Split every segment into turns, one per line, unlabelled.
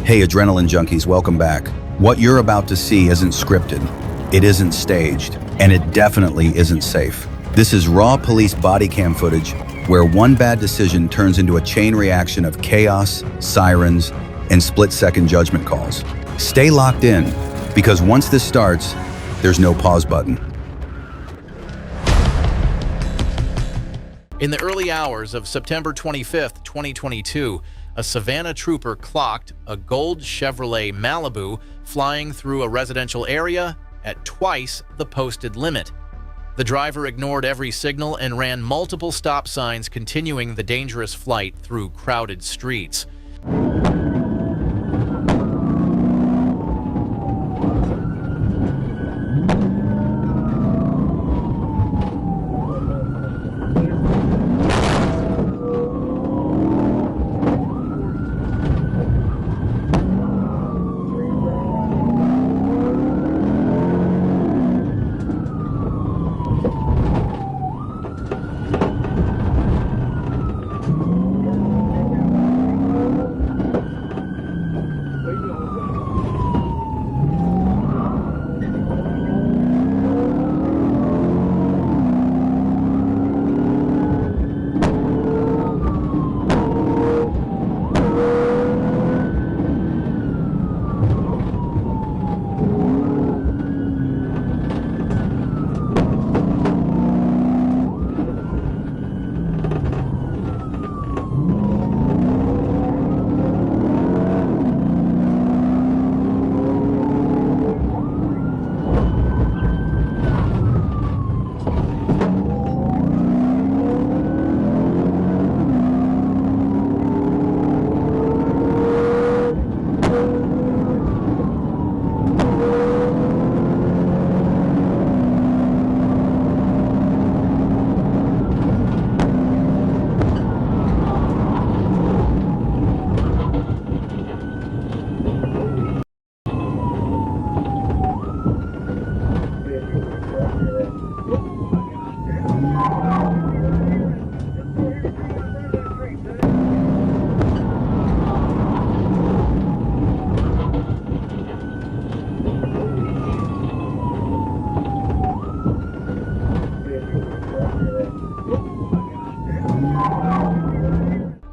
Hey adrenaline junkies, welcome back. What you're about to see isn't scripted, it isn't staged, and it definitely isn't safe. This is raw police body cam footage where one bad decision turns into a chain reaction of chaos, sirens, and split-second judgment calls. Stay locked in, because once this starts, there's no pause button.
In the early hours of September 25th, 2022, a Savannah trooper clocked a gold Chevrolet Malibu flying through a residential area at twice the posted limit. The driver ignored every signal and ran multiple stop signs, continuing the dangerous flight through crowded streets.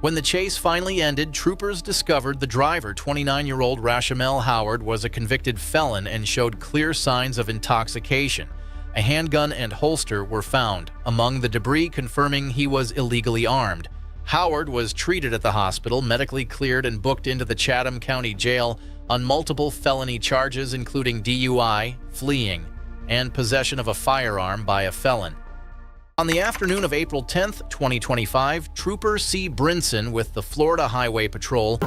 When the chase finally ended, troopers discovered the driver, 29-year-old Rashamel Howard, was a convicted felon and showed clear signs of intoxication. A handgun and holster were found among the debris, confirming he was illegally armed. Howard was treated at the hospital, medically cleared, and booked into the Chatham County Jail on multiple felony charges, including DUI, fleeing, and possession of a firearm by a felon. On the afternoon of April 10th, 2025, Trooper C. Brinson with the Florida Highway Patrol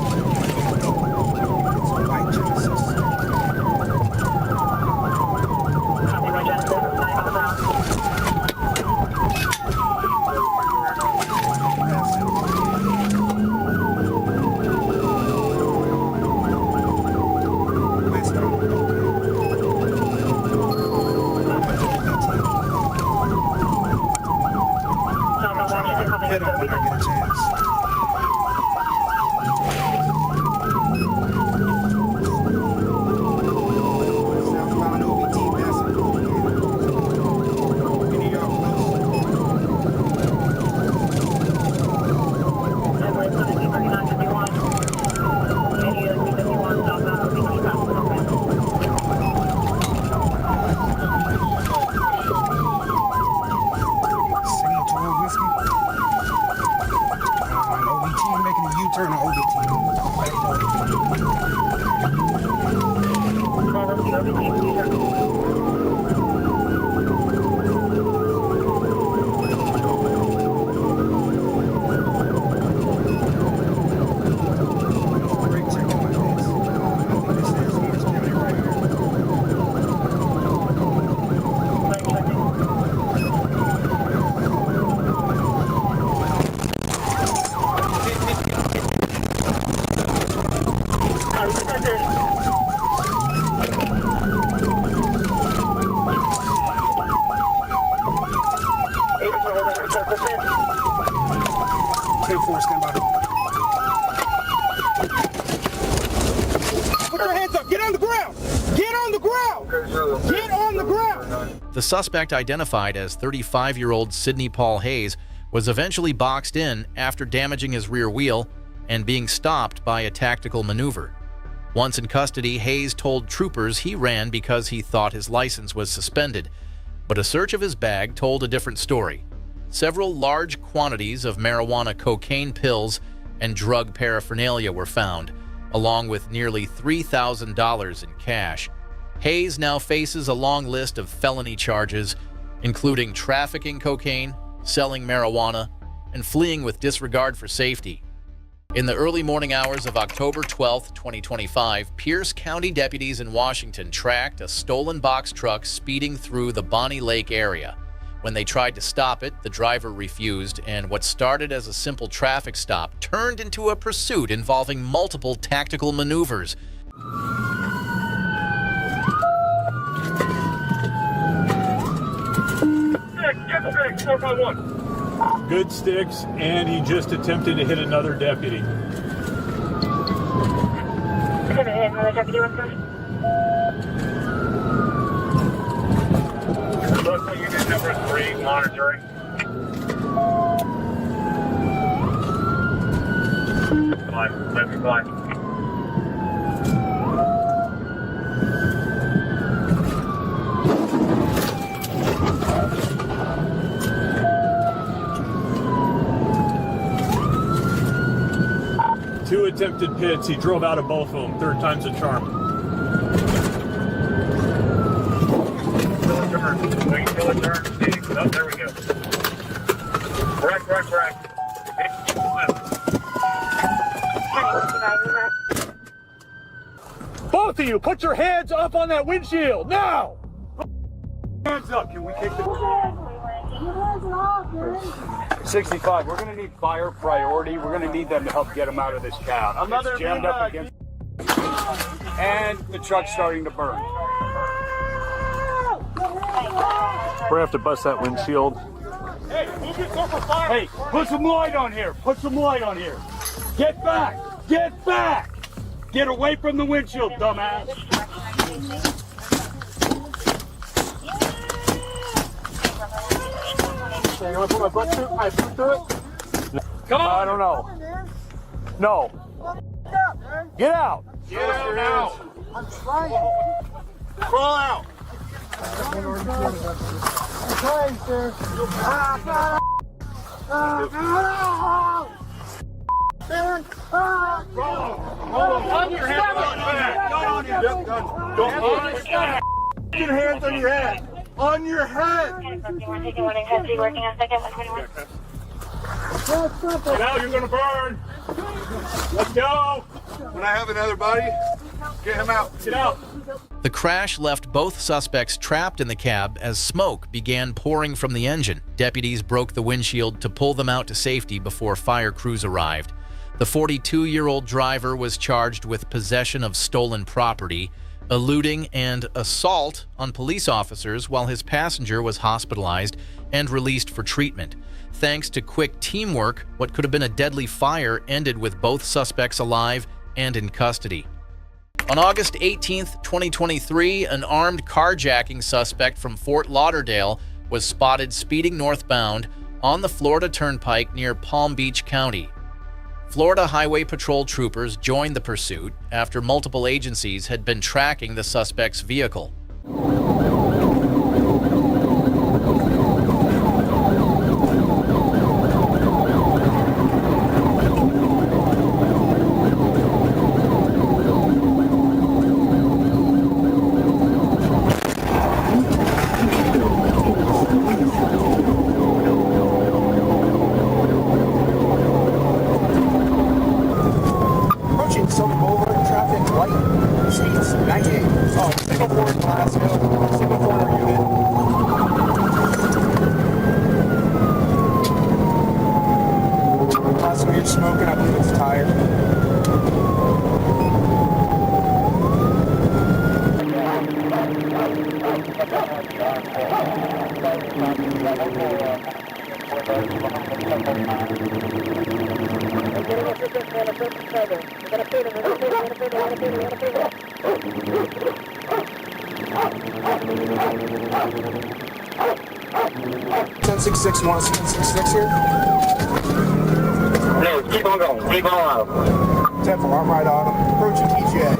The suspect, identified as 35-year-old Sidney Paul Hayes, was eventually boxed in after damaging his rear wheel and being stopped by a tactical maneuver. Once in custody, Hayes told troopers he ran because he thought his license was suspended, but a search of his bag told a different story. Several large quantities of marijuana cocaine pills and drug paraphernalia were found, along with nearly $3,000 in cash. Hayes now faces a long list of felony charges, including trafficking cocaine, selling marijuana, and fleeing with disregard for safety. In the early morning hours of October 12, 2025, Pierce County deputies in Washington tracked a stolen box truck speeding through the Bonnie Lake area. When they tried to stop it, the driver refused, and what started as a simple traffic stop turned into a pursuit involving multiple tactical maneuvers.
Get 451.
Good sticks, and he just attempted to hit another deputy.
Can I hit another deputy with this? Local unit number 3 monitoring. Fine, let me fly.
Two attempted pits. He drove out of both of them. Third time's a charm.
Still a turn. Wait, still a turn. Oh, there we go. Correct.
Both of you, put your hands up on that windshield now! Hands up. Can we kick the 65? We're going to need fire priority. We're going to need them to help get them out of this cab. Another it's jammed up against, and the truck's starting to burn. We're going to have to bust that windshield. Hey, move yourself for fire. Hey, put some light on here. Get back. Get away from the windshield, dumbass. You want to put my butt through it? Come on! I don't know. No. Get out!
Get out now!
I'm trying. Crawl out! I'm trying, sir. On your head! Get your hands on your head! On your head! Now you're gonna burn! Let's go!
When I have another body, get him out.
Get out!
The crash left both suspects trapped in the cab as smoke began pouring from the engine. Deputies broke the windshield to pull them out to safety before fire crews arrived. The 42-year-old driver was charged with possession of stolen property, eluding and assault on police officers, while his passenger was hospitalized and released for treatment. Thanks to quick teamwork, what could have been a deadly fire ended with both suspects alive and in custody. On August 18, 2023, an armed carjacking suspect from Fort Lauderdale was spotted speeding northbound on the Florida Turnpike near Palm Beach County. Florida Highway Patrol troopers joined the pursuit after multiple agencies had been tracking the suspect's vehicle.
Smoking, I believe it's tired. 1066, you want to see 1066 here?
No, keep on going. Keep on out.
10 for arm right on him. Approaching TJ.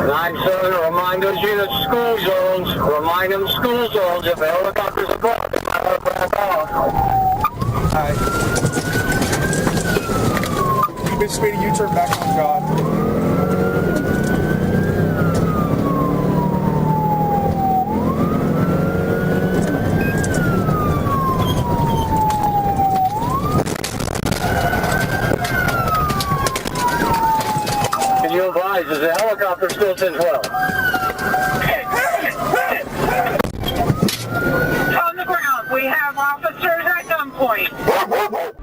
9-7, remind those units school zones. Remind them school zones. If the helicopter's above, they might want to back off.
Alright. Keep it speed, U-turn back on God.
You advise, is the helicopter still 10-12?
On the ground, we have officers at gunpoint.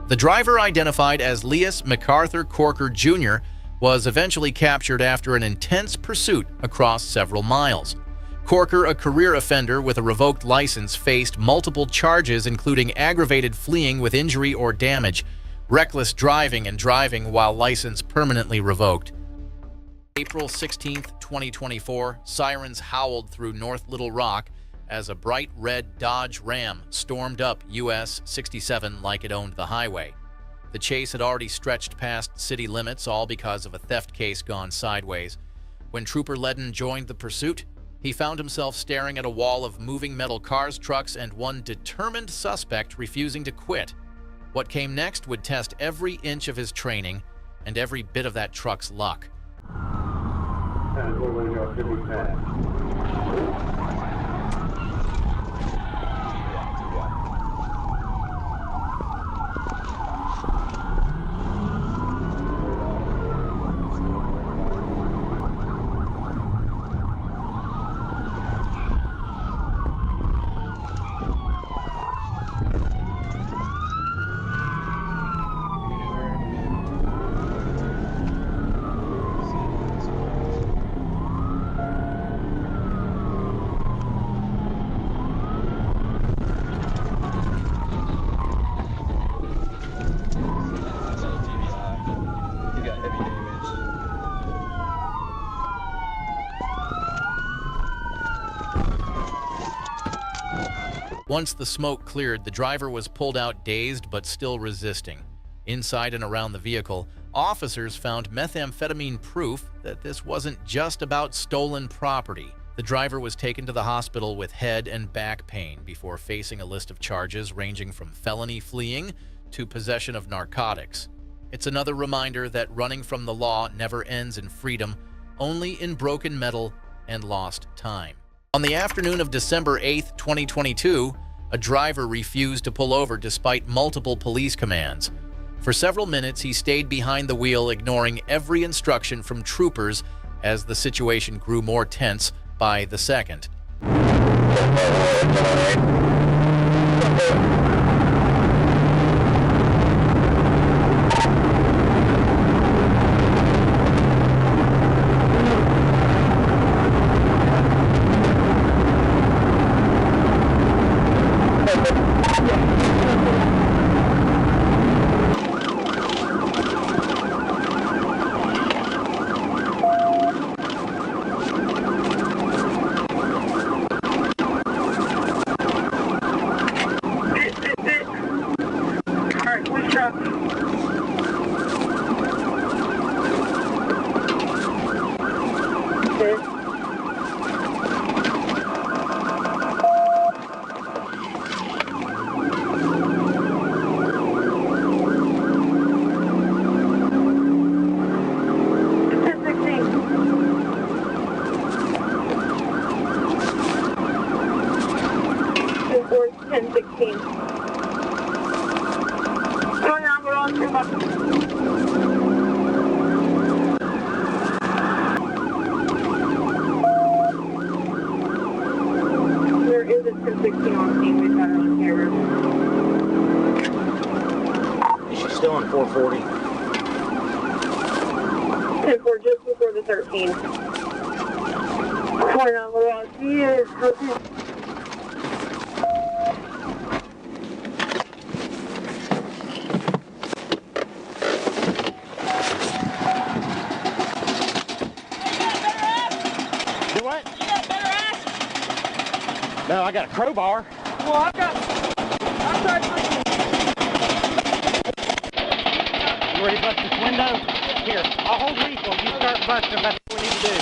The driver, identified as Leas MacArthur Corker Jr., was eventually captured after an intense pursuit across several miles. Corker, a career offender with a revoked license, faced multiple charges including aggravated fleeing with injury or damage, reckless driving, and driving while license permanently revoked. April 16, 2024, sirens howled through North Little Rock as a bright red Dodge Ram stormed up US 67 like it owned the highway. The chase had already stretched past city limits, all because of a theft case gone sideways. When Trooper Ledden joined the pursuit, he found himself staring at a wall of moving metal cars, trucks, and one determined suspect refusing to quit. What came next would test every inch of his training and every bit of that truck's luck. Once the smoke cleared, the driver was pulled out dazed but still resisting. Inside and around the vehicle, officers found methamphetamine proof that this wasn't just about stolen property. The driver was taken to the hospital with head and back pain before facing a list of charges ranging from felony fleeing to possession of narcotics. It's another reminder that running from the law never ends in freedom, only in broken metal and lost time. On the afternoon of December 8, 2022, a driver refused to pull over despite multiple police commands. For several minutes, he stayed behind the wheel, ignoring every instruction from troopers as the situation grew more tense by the second.
Still on 440.
10-4, just before the 13. 29 Laurel, he is okay.
Do what? You got better ass?
I got a crowbar.
Well, I've tried
You ready to bust this window? Here, I'll hold lethal. You start busting. That's what we need to do.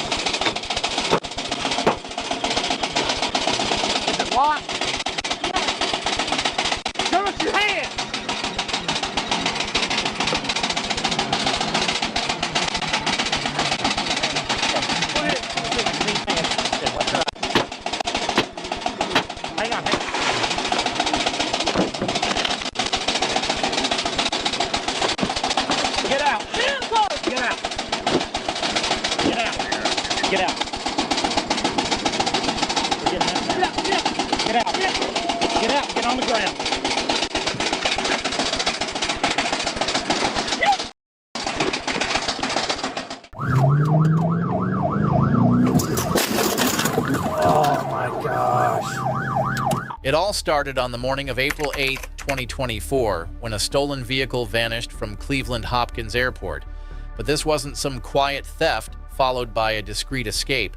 Is it locked? Show us your hand. Go ahead. Hang on. Get out. Get out. Get out. Get out. Get out. Get out. Get out. Get on the ground. Oh my gosh.
It all started on the morning of April 8, 2024, when a stolen vehicle vanished from Cleveland Hopkins Airport. But this wasn't some quiet theft followed by a discreet escape.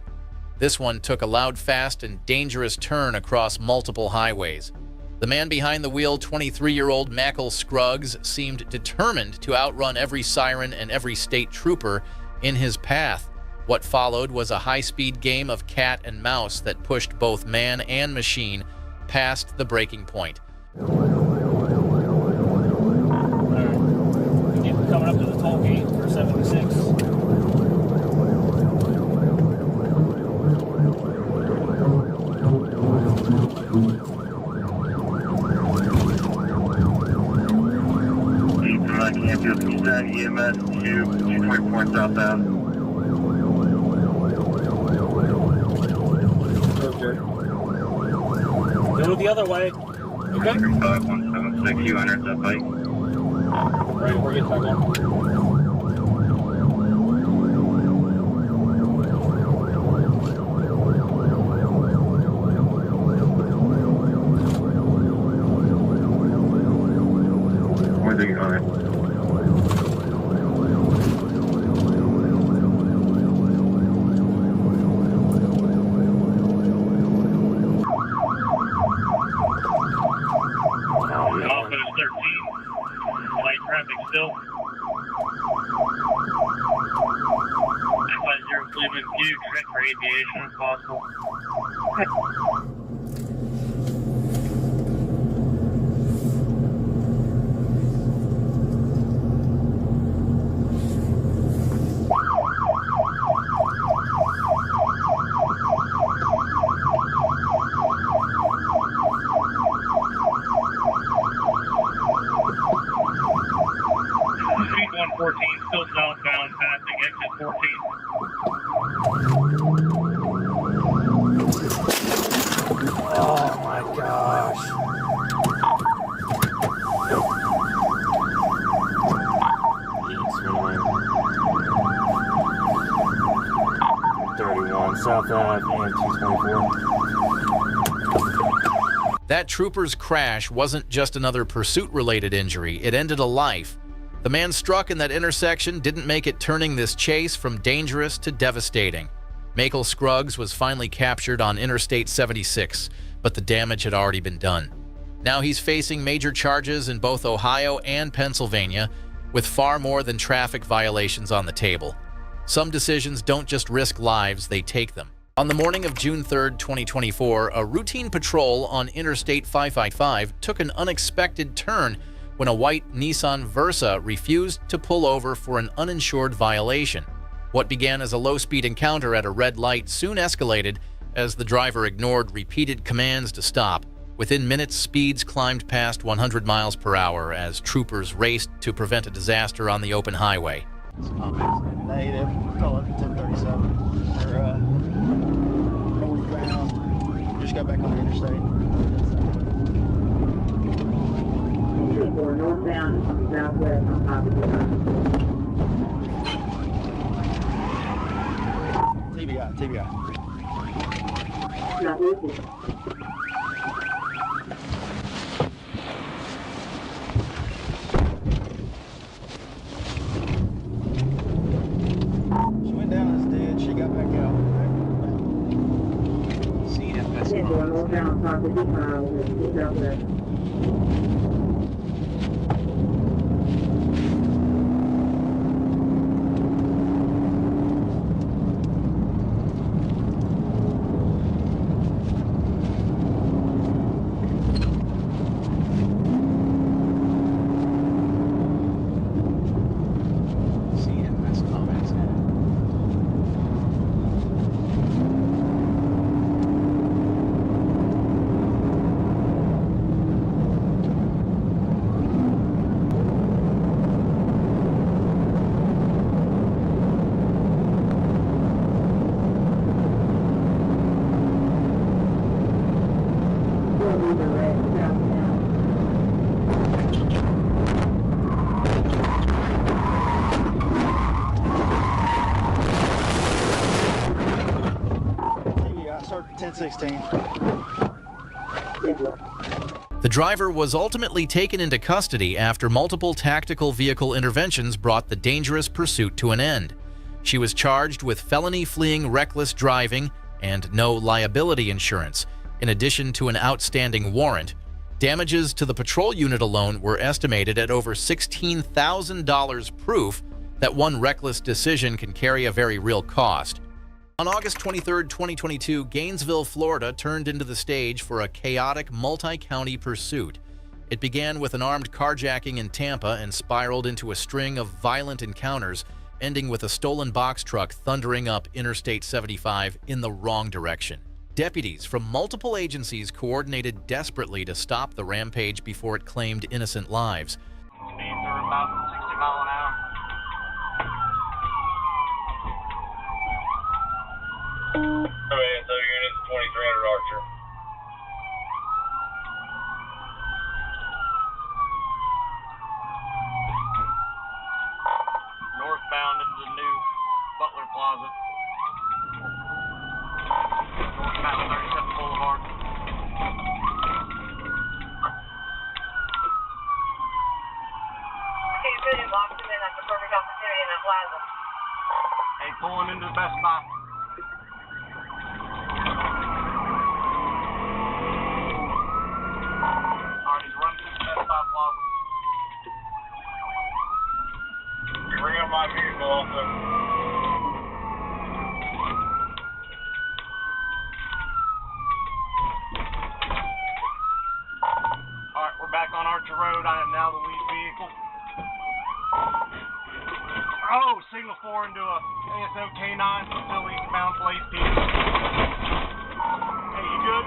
This one took a loud, fast, and dangerous turn across multiple highways. The man behind the wheel, 23-year-old Michael Scruggs, seemed determined to outrun every siren and every state trooper in his path. What followed was a high-speed game of cat and mouse that pushed both man and machine past the breaking point.
Coming up to the toll gate for 76.
EMS 224 southbound.
Okay. Go the other way. Okay.
5176, you entered that bike.
Right, we're getting back on.
Where's it going?
Office 13. Light traffic still. 50 Cleveland Q, check for aviation if possible. Street 114, still southbound, passing exit 14.
Oh my gosh. South Ave and 224.
That trooper's crash wasn't just another pursuit-related injury, it ended a life. The man struck in that intersection didn't make it, turning this chase from dangerous to devastating. Michael Scruggs was finally captured on Interstate 76, but the damage had already been done. Now he's facing major charges in both Ohio and Pennsylvania, with far more than traffic violations on the table. Some decisions don't just risk lives, they take them. On the morning of June 3, 2024, a routine patrol on Interstate 555 took an unexpected turn when a white Nissan Versa refused to pull over for an uninsured violation. What began as a low-speed encounter at a red light soon escalated as the driver ignored repeated commands to stop. Within minutes, speeds climbed past 100 miles per hour as troopers raced to prevent a disaster on the open highway.
Negative, call it 1037. Or, northbound. Just got back on the interstate.
For northbound, southwest on top of
TBI.
Not with you.
She went down this ditch, she got back out.
Yeah, southbound, top 55, just out there.
Circuit 1016.
The driver was ultimately taken into custody after multiple tactical vehicle interventions brought the dangerous pursuit to an end. She was charged with felony fleeing reckless driving and no liability insurance, in addition to an outstanding warrant. Damages to the patrol unit alone were estimated at over $16,000, proof that one reckless decision can carry a very real cost. On August 23, 2022, Gainesville, Florida turned into the stage for a chaotic multi-county pursuit. It began with an armed carjacking in Tampa and spiraled into a string of violent encounters, ending with a stolen box truck thundering up Interstate 75 in the wrong direction. Deputies from multiple agencies coordinated desperately to stop the rampage before it claimed innocent lives.
Speeds are about 60 miles an hour.
So unit 2300 Archer.
Northbound into the new Butler Plaza. Northbound 37 Boulevard.
Okay, good, you locked him in. That's a perfect opportunity in that plaza.
Hey, pulling into the Best Buy. Alright, he's running through the Best Buy Plaza.
Bring up my vehicle also.
Alright, we're back on Archer Road. I am now the lead vehicle. Oh, signal 4 into a ASO K9, still eastbound Blaze Peak. Hey, you good?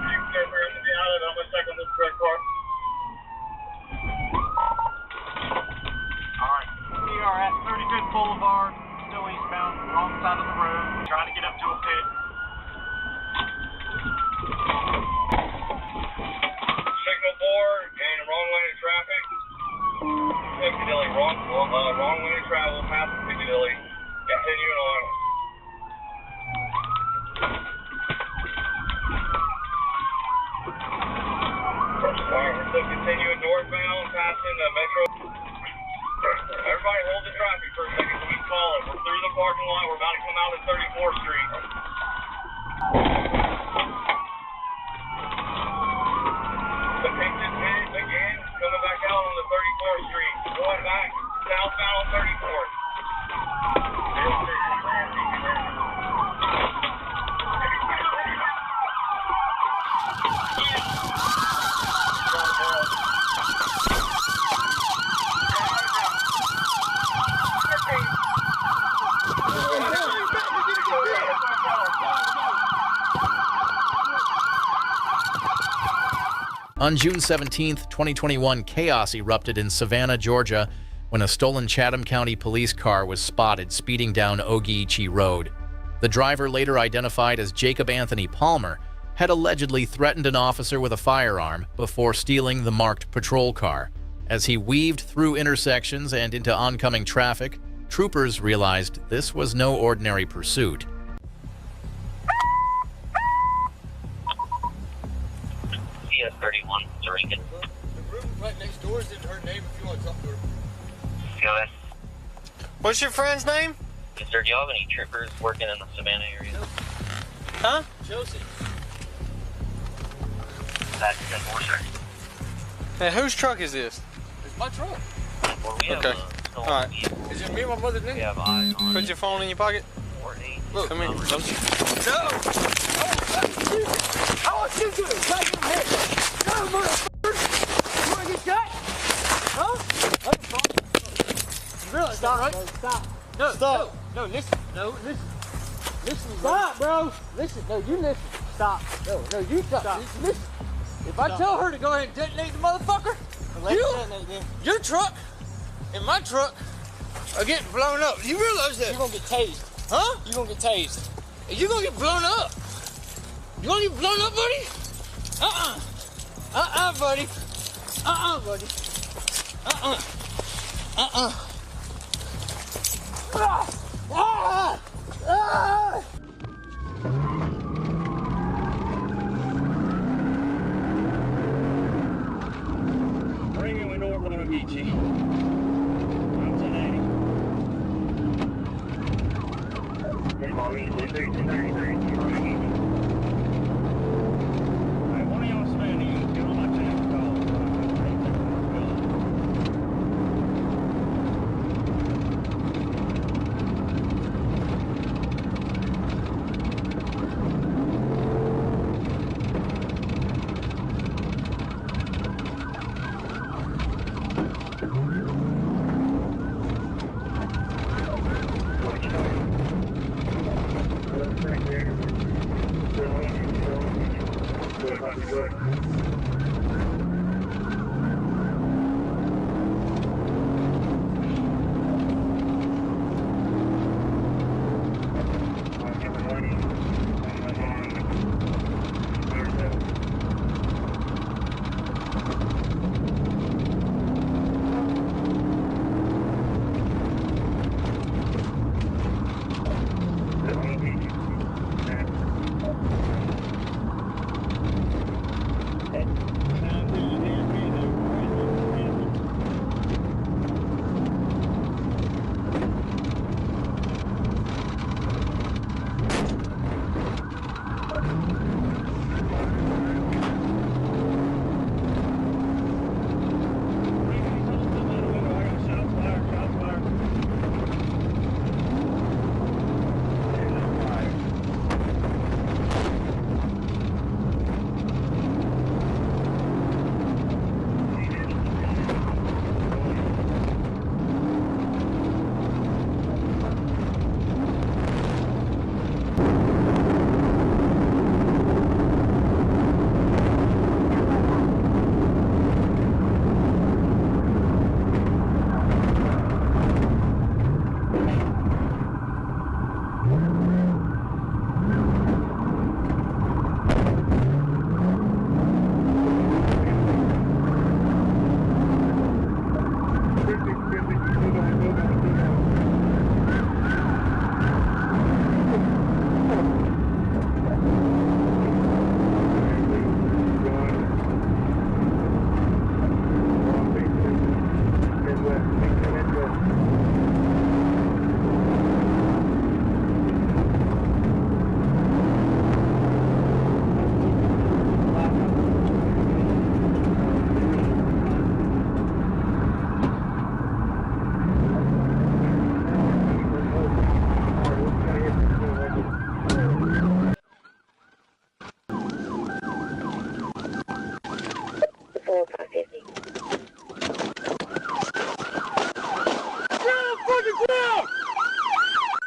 You can go for him to be out of. I'm going to check on this red car.
Alright, we are at 35th Boulevard, still eastbound, wrong side of the road, trying to get up to a pit.
Signal 4, and wrong lane of traffic. Piccadilly, wrong lane of travel, past Piccadilly. Continuing on. Alright, we're still continuing northbound, passing the Metro. Everybody hold the traffic for a second so we can call it. We're through the parking lot. We're about to come out of 34th Street. The picture pit again, coming back out on the 34th Street. Going back southbound on 34th.
On June 17, 2021, chaos erupted in Savannah, Georgia, when a stolen Chatham County police car was spotted speeding down Ogeechee Road. The driver, later identified as Jacob Anthony Palmer, had allegedly threatened an officer with a firearm before stealing the marked patrol car. As he weaved through intersections and into oncoming traffic, troopers realized this was no ordinary pursuit.
CS31, Durango.
The room right next door is in her name if you want to talk to her.
Go ahead.
What's your friend's name?
Is there, do you have any troopers working in the Savannah area?
Huh?
Chelsea.
That's 10-4, sir.
Hey, whose truck is this?
It's my truck.
Well, we have
Okay.
still
All right.
It's just me and my mother,
we
nigga.
have eyes on
Put your phone in your pocket.
4-8.
Look,
Come here.
no. I want you to right in the head. No, motherfucker. You want to get shot? Huh? You realize stop, that, right? Bro, stop. No, stop. No, listen. No, listen. Listen, stop, bro. Listen. No, you listen. Stop. No, you stop. Listen. If I tell her to go ahead and detonate the motherfucker, your truck and my truck are getting blown up. You realize that? You're gonna get tased. Huh? You're gonna get tased. You're gonna get blown up. You gonna get blown up, buddy? Buddy. Buddy.
Bring it with North on Beachy. I'm 1080.
Hey, Bobby, 1333.
Hey, one of y'all standing, get on my tank call.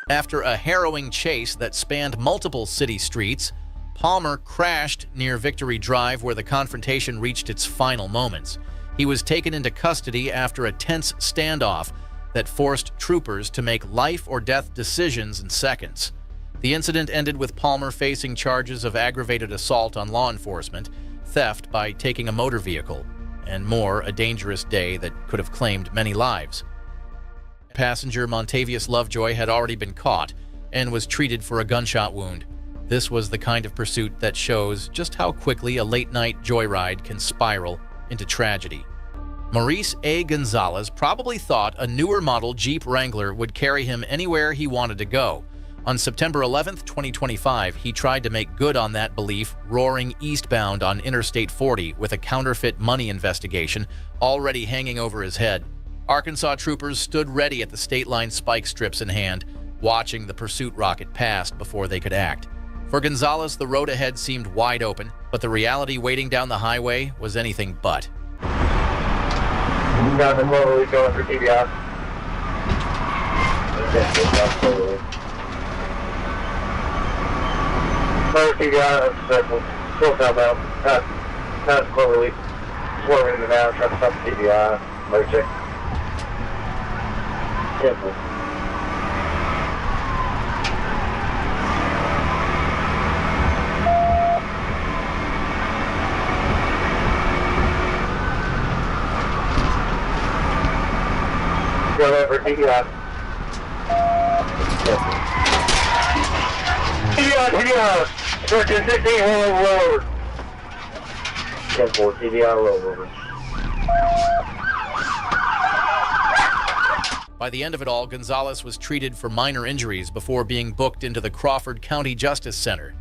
After a harrowing chase that spanned multiple city streets, Palmer crashed near Victory Drive where the confrontation reached its final moments. He was taken into custody after a tense standoff that forced troopers to make life-or-death decisions in seconds. The incident ended with Palmer facing charges of aggravated assault on law enforcement, theft by taking a motor vehicle, and more, a dangerous day that could have claimed many lives. Passenger Montavious Lovejoy had already been caught and was treated for a gunshot wound. This was the kind of pursuit that shows just how quickly a late-night joyride can spiral into tragedy. Maurice A. Gonzalez probably thought a newer model Jeep Wrangler would carry him anywhere he wanted to go, On September 11, 2025, he tried to make good on that belief, roaring eastbound on Interstate 40 with a counterfeit money investigation already hanging over his head. Arkansas troopers stood ready at the state line spike strips in hand, watching the pursuit rocket past before they could act. For Gonzalez, the road ahead seemed wide open, but the reality waiting down the highway was anything but.
Got the totally going for TBI. Another TBI, circle, full southbound, past Cloverleaf, swerving in the now, trying to stop the TBI, motor check. Simple. Go over TBI. TBI, searching 16 rollover. 10-4, TBI rollover.
By the end of it all, Gonzalez was treated for minor injuries before being booked into the Crawford County Justice Center.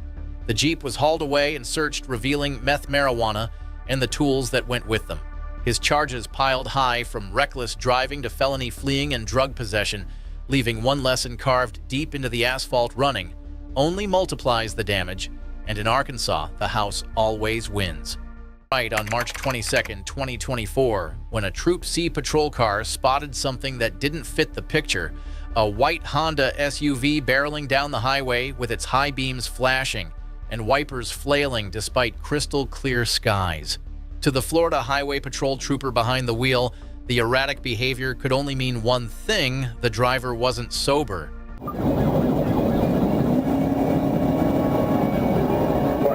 The Jeep was hauled away and searched, revealing meth marijuana and the tools that went with them. His charges piled high, from reckless driving to felony fleeing and drug possession, leaving one lesson carved deep into the asphalt: running only multiplies the damage, and in Arkansas, the house always wins. Right on March 22, 2024, when a Troop C patrol car spotted something that didn't fit the picture, a white Honda SUV barreling down the highway with its high beams flashing and wipers flailing despite crystal clear skies. To the Florida Highway Patrol trooper behind the wheel, the erratic behavior could only mean one thing: the driver wasn't sober.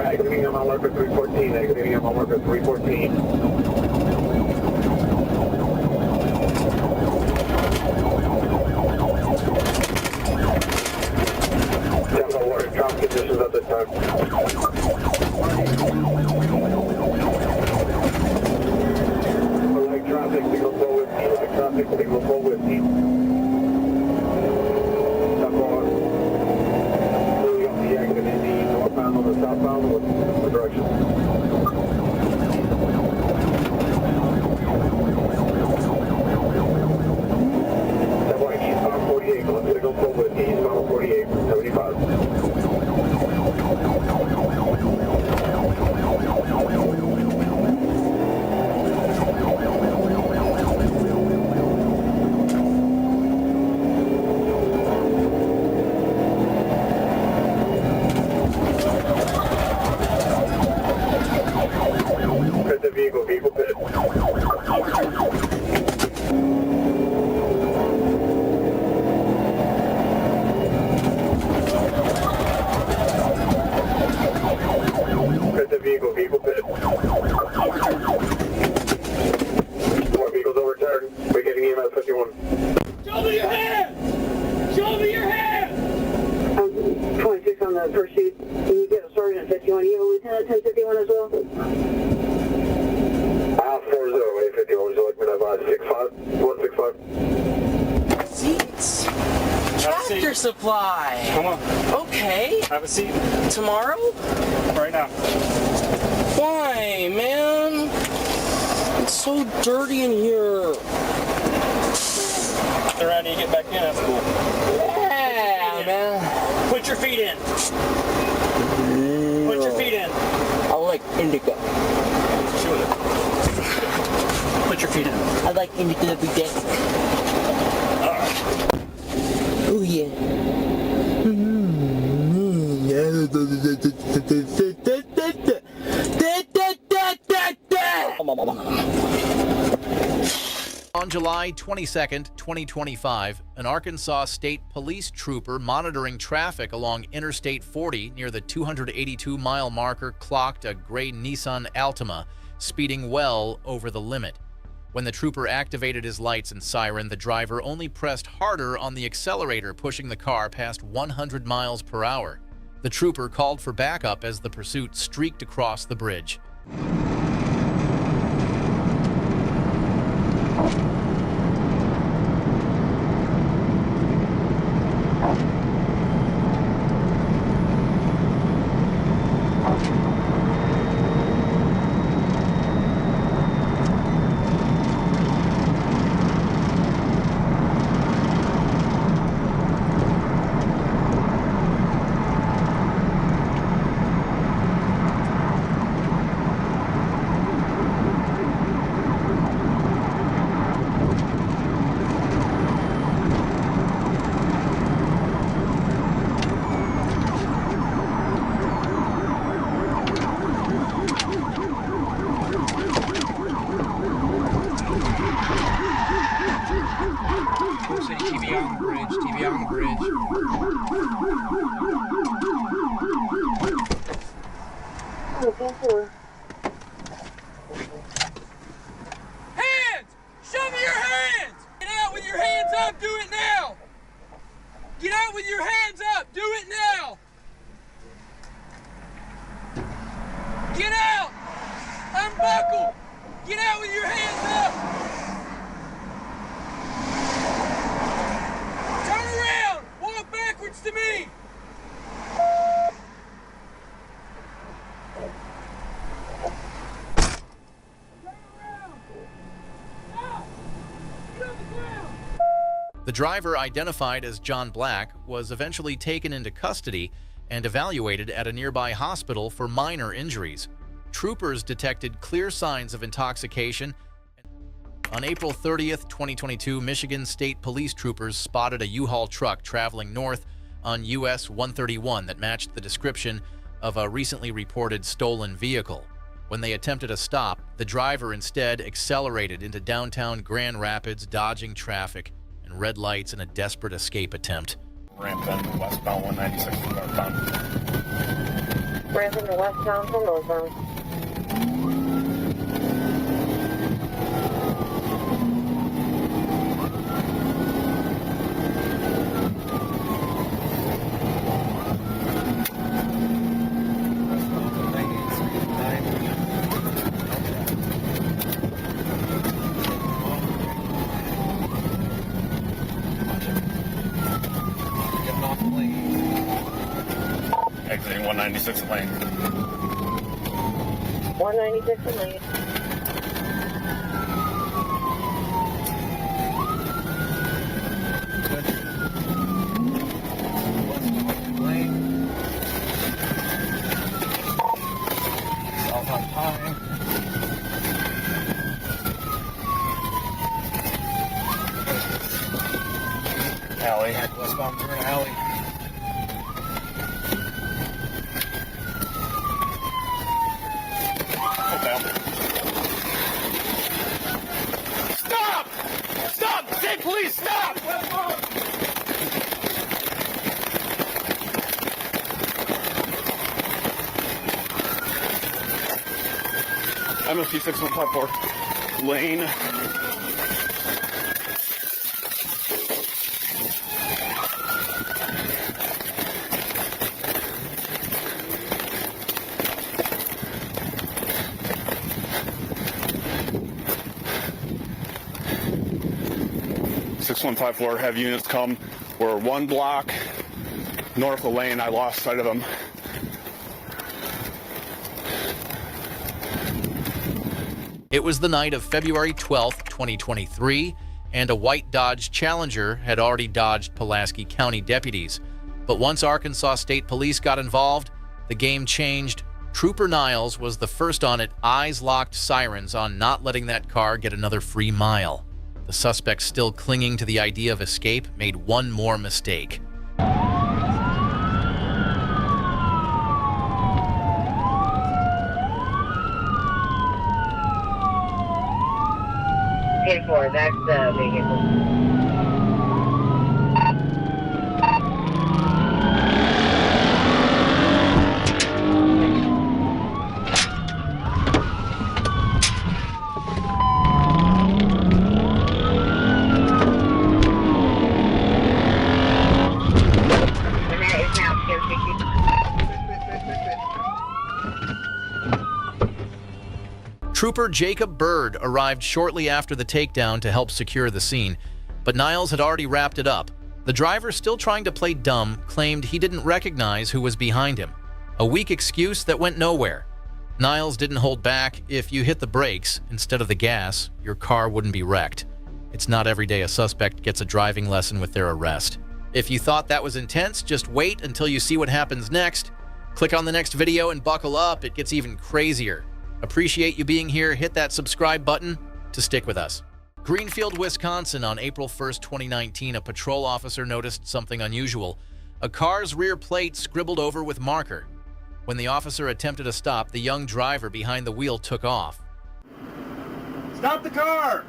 Activating on my marker 314, activating on my marker 314. Down water, drop conditions at this time. Like traffic, signal 415, like traffic, signal 415. On the southbound, what direction? That one eastbound 48, let's signal forward, eastbound 48, 75. Vehicle pit. Pit the vehicle pit. More vehicles overturned. We're getting EMS 51.
Show me your hand! Show me your hand!
26 on the first sheet. Can you get a sergeant at 51? You have a lieutenant at 1051 as well?
40-850, would you like me to advise 165?
Seats. Tractor supply.
Come on,
Okay.
have a seat
Tomorrow?
right now.
Why, man? It's so dirty in here.
Around you get back in, that's cool.
Yeah, man.
Put your feet in. Put your feet in.
I like indica.
Put your feet in.
I like indica every day.
Alright.
Oh, yeah.
On July 22, 2025, an Arkansas State Police trooper monitoring traffic along Interstate 40 near the 282-mile marker clocked a gray Nissan Altima speeding well over the limit. When the trooper activated his lights and siren, the driver only pressed harder on the accelerator, pushing the car past 100 miles per hour. The trooper called for backup as the pursuit streaked across the bridge.
TV on the bridge, TV on the bridge.
Hands! Show me your hands! Get out with your hands up, do it now! Get out with your hands up, do it now! Get out! Unbuckle! Get out with your hands up! Turn around! Walk backwards to me!
The driver, identified as John Black, was eventually taken into custody and evaluated at a nearby hospital for minor injuries. Troopers detected clear signs of intoxication. On April 30th, 2022, Michigan State Police troopers spotted a U-Haul truck traveling north on US 131 that matched the description of a recently reported stolen vehicle. When they attempted a stop, the driver instead accelerated into downtown Grand Rapids, dodging traffic and red lights in a desperate escape attempt.
Ramp in westbound 196 from northbound.
Ramp in westbound from northbound.
Exiting 196 lane.
196 in lane.
South on Pine. Alley. Westbound through an alley. Stop! Stop! State police, stop! MSP 6154 lane. .154, have units come. We're one block north of the lane. I lost sight of them.
It was the night of February 12th, 2023, and a white Dodge Challenger had already dodged Pulaski County deputies. But once Arkansas State Police got involved, the game changed. Trooper Niles was the first on it, eyes locked, sirens on not letting that car get another free mile. The suspect, still clinging to the idea of escape, made one more mistake.
10-4, that's the vehicle.
Trooper Jacob Bird arrived shortly after the takedown to help secure the scene, but Niles had already wrapped it up. The driver, still trying to play dumb, claimed he didn't recognize who was behind him. A weak excuse that went nowhere. Niles didn't hold back. If you hit the brakes instead of the gas, your car wouldn't be wrecked. It's not every day a suspect gets a driving lesson with their arrest. If you thought that was intense, just wait until you see what happens next. Click on the next video and buckle up. It gets even crazier. Appreciate you being here. Hit that subscribe button to stick with us. Greenfield, Wisconsin, on April 1st, 2019, a patrol officer noticed something unusual. A car's rear plate scribbled over with marker. When the officer attempted to stop, the young driver behind the wheel took off.
Stop the car!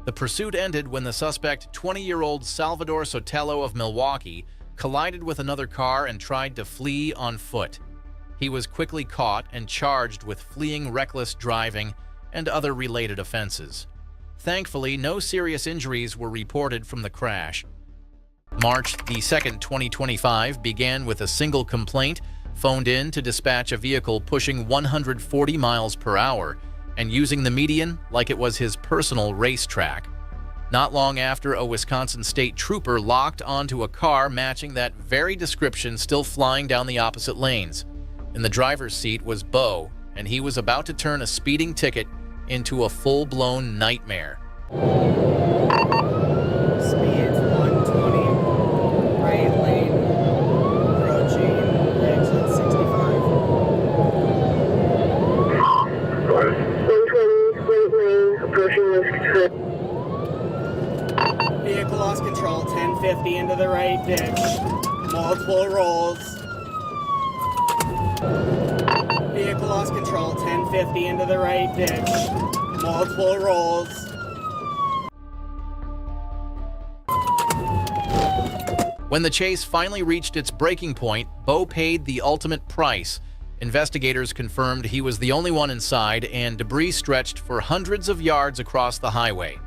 The pursuit ended when the suspect, 20-year-old Salvador Sotelo of Milwaukee, collided with another car and tried to flee on foot. He was quickly caught and charged with fleeing reckless driving and other related offenses. Thankfully, no serious injuries were reported from the crash. March the 2nd, 2025 began with a single complaint phoned in to dispatch a vehicle pushing 140 miles per hour and using the median like it was his personal racetrack. Not long after, a Wisconsin state trooper locked onto a car matching that very description, still flying down the opposite lanes. In the driver's seat was Bo, and he was about to turn a speeding ticket into a full-blown nightmare.
Speed 120, right lane, approaching exit 65.
120, right lane, approaching exit.
Vehicle lost control, 1050 into the right ditch, multiple rolls. Vehicle lost control, 1050 into the right ditch, multiple rolls.
When the chase finally reached its breaking point, Bo paid the ultimate price. Investigators confirmed he was the only one inside, and debris stretched for hundreds of yards across the highway.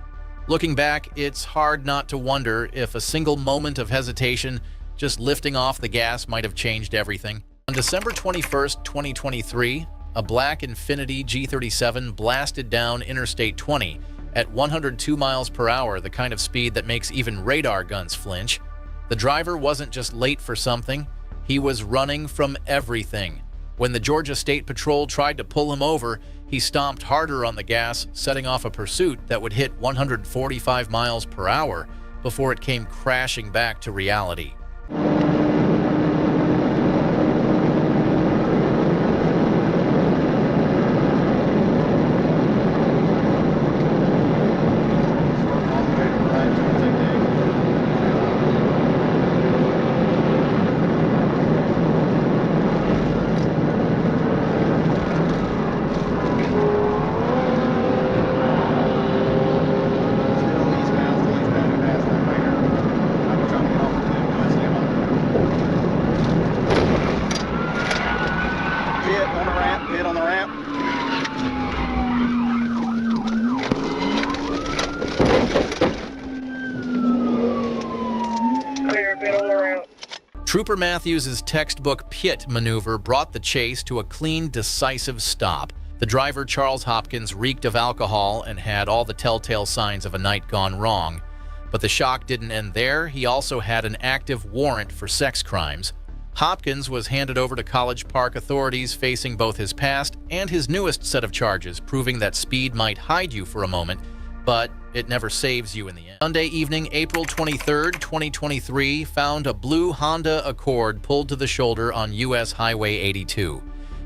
Looking back, it's hard not to wonder if a single moment of hesitation, just lifting off the gas, might have changed everything. On December 21st, 2023, a black Infiniti G37 blasted down Interstate 20 at 102 miles per hour, the kind of speed that makes even radar guns flinch. The driver wasn't just late for something, he was running from everything. When the Georgia State Patrol tried to pull him over, he stomped harder on the gas, setting off a pursuit that would hit 145 miles per hour before it came crashing back to reality.
Hit on the ramp.
Clear, bit on the ramp.
Trooper Matthews' textbook pit maneuver brought the chase to a clean, decisive stop. The driver, Charles Hopkins, reeked of alcohol and had all the telltale signs of a night gone wrong. But the shock didn't end there. He also had an active warrant for sex crimes. Hopkins was handed over to College Park authorities, facing both his past and his newest set of charges, proving that speed might hide you for a moment, but it never saves you in the end. Sunday evening, April 23rd, 2023, found a blue Honda Accord pulled to the shoulder on U.S. Highway 82.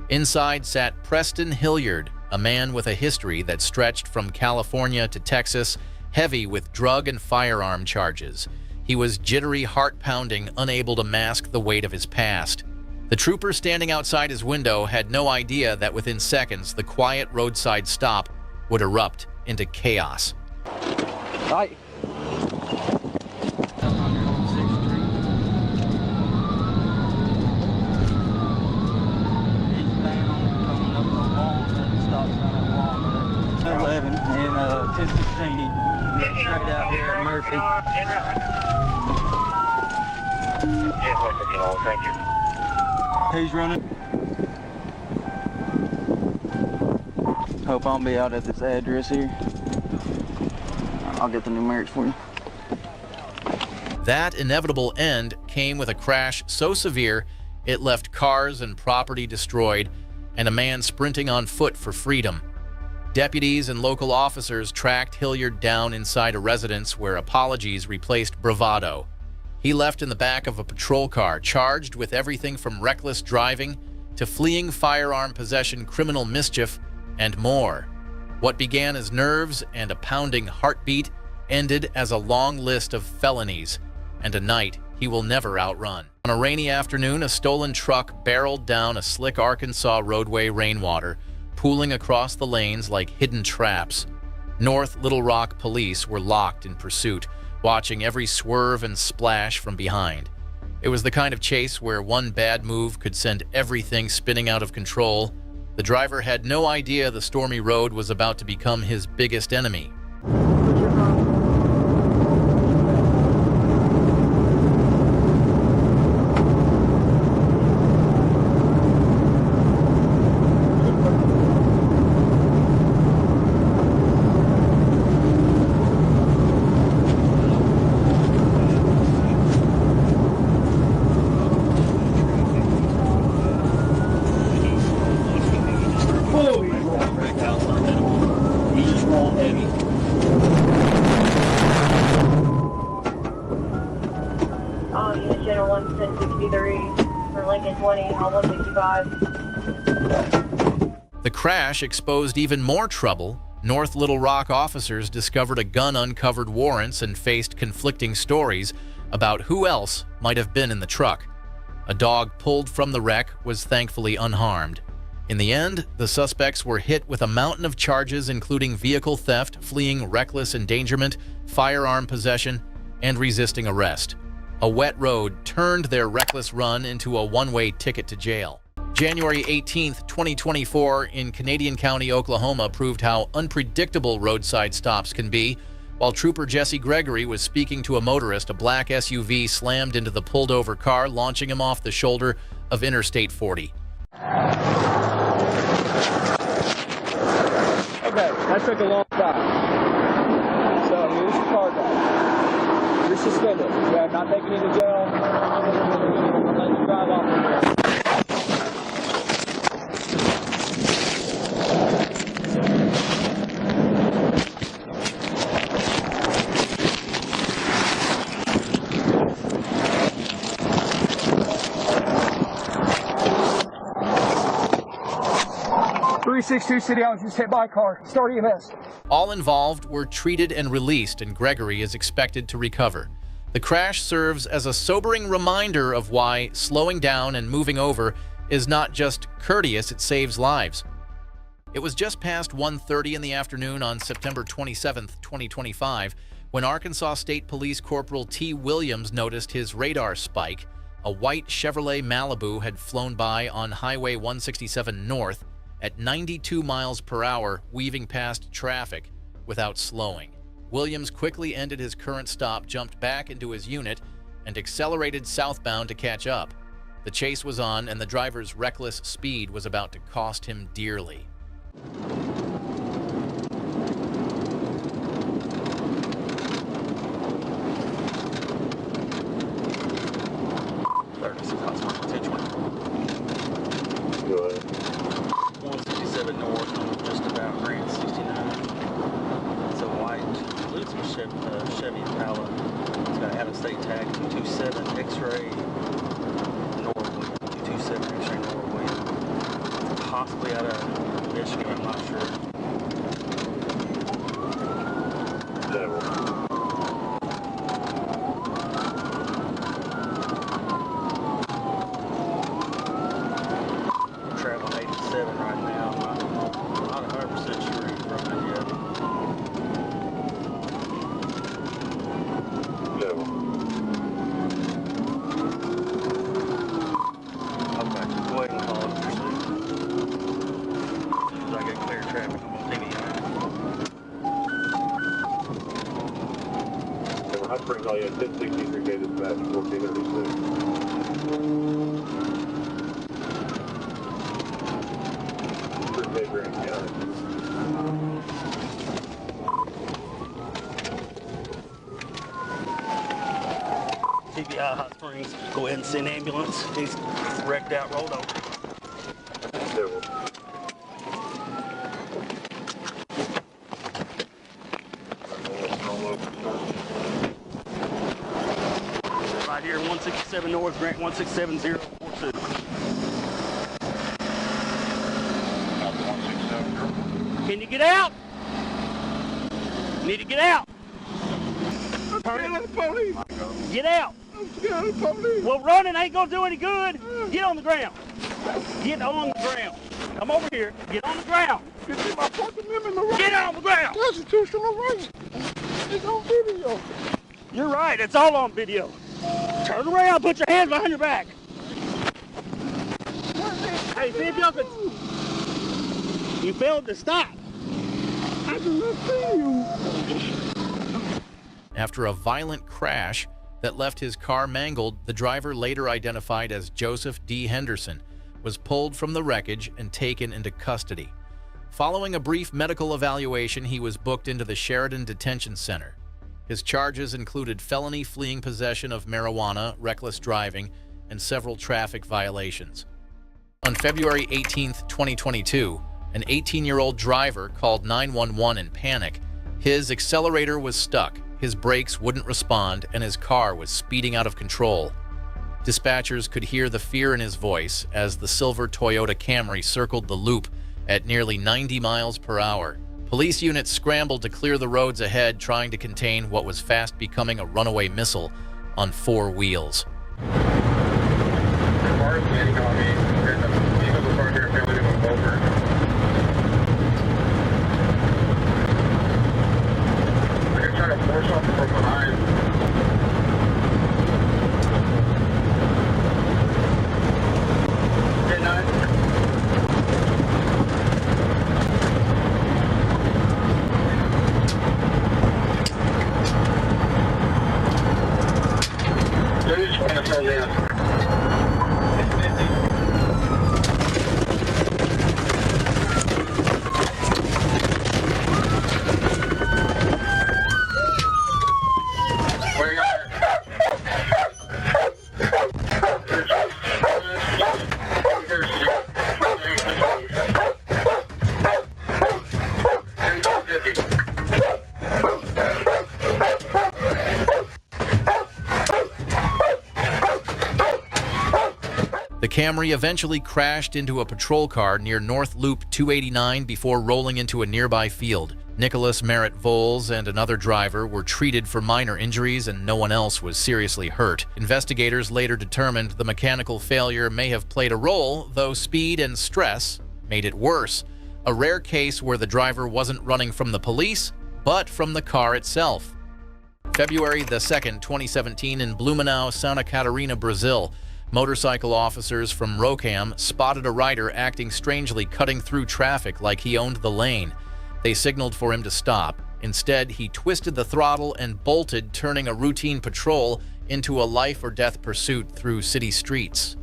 Inside sat Preston Hilliard, a man with a history that stretched from California to Texas, heavy with drug and firearm charges. He was jittery, heart-pounding, unable to mask the weight of his past. The trooper standing outside his window had no idea that within seconds the quiet roadside stop would erupt into chaos.
Right. And 1016 straight out here at Murphy.
Thank you.
Who's running? Hope I'll be out at this address here. I'll get the numerics for you.
That inevitable end came with a crash so severe it left cars and property destroyed and a man sprinting on foot for freedom. Deputies and local officers tracked Hilliard down inside a residence where apologies replaced bravado. He left in the back of a patrol car, charged with everything from reckless driving to fleeing firearm possession, criminal mischief, and more. What began as nerves and a pounding heartbeat ended as a long list of felonies and a night he will never outrun. On a rainy afternoon, a stolen truck barreled down a slick Arkansas roadway rainwater, pooling across the lanes like hidden traps. North Little Rock police were locked in pursuit, watching every swerve and splash from behind. It was the kind of chase where one bad move could send everything spinning out of control. The driver had no idea the stormy road was about to become his biggest enemy.
Channel 163 for Lincoln 20 on 165.
The crash exposed even more trouble. North Little Rock officers discovered a gun uncovered warrants and faced conflicting stories about who else might have been in the truck. A dog pulled from the wreck was thankfully unharmed. In the end, the suspects were hit with a mountain of charges including vehicle theft, fleeing reckless endangerment, firearm possession, and resisting arrest. A wet road turned their reckless run into a one-way ticket to jail. January 18, 2024, in Canadian County, Oklahoma, proved how unpredictable roadside stops can be. While Trooper Jesse Gregory was speaking to a motorist, a black SUV slammed into the pulled-over car, launching him off the shoulder of Interstate 40.
Okay, that took a long time. So here's the car drive. You're suspended. You have not taken you to jail. Let you drive off the road. 362 City, I was just hit by a car. Start EMS.
All involved were treated and released, and Gregory is expected to recover. The crash serves as a sobering reminder of why slowing down and moving over is not just courteous, it saves lives. It was just past 1:30 in the afternoon on September 27, 2025, when Arkansas State Police Corporal T. Williams noticed his radar spike. A white Chevrolet Malibu had flown by on Highway 167 North at 92 miles per hour, weaving past traffic without slowing. Williams quickly ended his current stop, jumped back into his unit, and accelerated southbound to catch up. The chase was on, and the driver's reckless speed was about to cost him dearly.
Go ahead. 167 north, just about Grant 69. It's a white, looks like Chevy Impala. It's got out-of-state tag 227 X-ray Norwood. 227 X-ray Norwood. Possibly out of Michigan, I'm not sure. Devil. Traveling 87 right now. I'm not 100% sure he's running yet. Devil. Okay, go ahead and call it pursuit. As I get clear traffic, I'm on TV.
Hot Springs, all you had 1063K dispatch, 1436.
TBI Hot Springs, go ahead and send ambulance. He's wrecked out, rolled over. Right here, 167 North, Grant 167042. Can you get out? Need to get out. Turn it. Get out. Well, running ain't gonna do any good. Get on the ground.
Get on the ground. Come over here. Get on the ground. Get my Fourth Amendment right. Get on the ground. Constitutional right. It's on video. You're right. It's all on video. Turn around. Put your hands behind your back. Hey, see if y'all could. You failed to stop. I did not see you.
After a violent crash that left his car mangled, the driver, later identified as Joseph D. Henderson, was pulled from the wreckage and taken into custody. Following a brief medical evaluation, he was booked into the Sheridan Detention Center. His charges included felony fleeing possession of marijuana, reckless driving, and several traffic violations. On February 18, 2022, an 18-year-old driver called 911 in panic. His accelerator was stuck, his brakes wouldn't respond, and his car was speeding out of control. Dispatchers could hear the fear in his voice as the silver Toyota Camry circled the loop at nearly 90 miles per hour. Police units scrambled to clear the roads ahead, trying to contain what was fast becoming a runaway missile on 4 wheels.
Force something from behind. They're just going to slow down.
The Camry eventually crashed into a patrol car near North Loop 289 before rolling into a nearby field. Nicholas Merritt Voles and another driver were treated for minor injuries and no one else was seriously hurt. Investigators later determined the mechanical failure may have played a role, though speed and stress made it worse. A rare case where the driver wasn't running from the police, but from the car itself. February the 2nd, 2017 in Blumenau, Santa Catarina, Brazil. Motorcycle officers from Rocam spotted a rider acting strangely, cutting through traffic like he owned the lane. They signaled for him to stop. Instead, he twisted the throttle and bolted, turning a routine patrol into a life-or-death pursuit through city streets.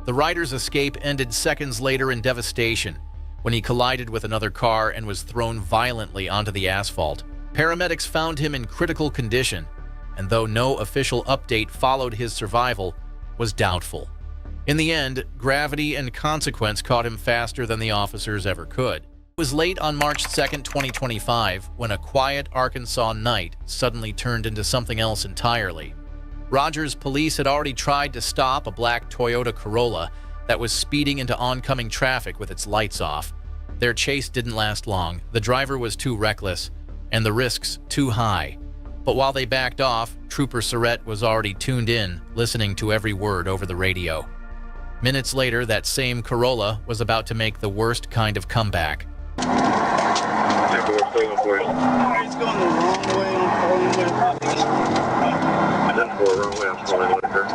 The rider's escape ended seconds later in devastation when he collided with another car and was thrown violently onto the asphalt. Paramedics found him in critical condition, and though no official update followed his survival, was doubtful. In the end, gravity and consequence caught him faster than the officers ever could. It was late on March 2nd, 2025, when a quiet Arkansas night suddenly turned into something else entirely. Rogers police had already tried to stop a black Toyota Corolla that was speeding into oncoming traffic with its lights off. Their chase didn't last long. The driver was too reckless, and the risks too high. But while they backed off, Trooper Surrett was already tuned in, listening to every word over the radio. Minutes later, that same Corolla was about to make the worst kind of comeback.
He's going the wrong way on falling liquor. Then for the wrong way on falling liquor.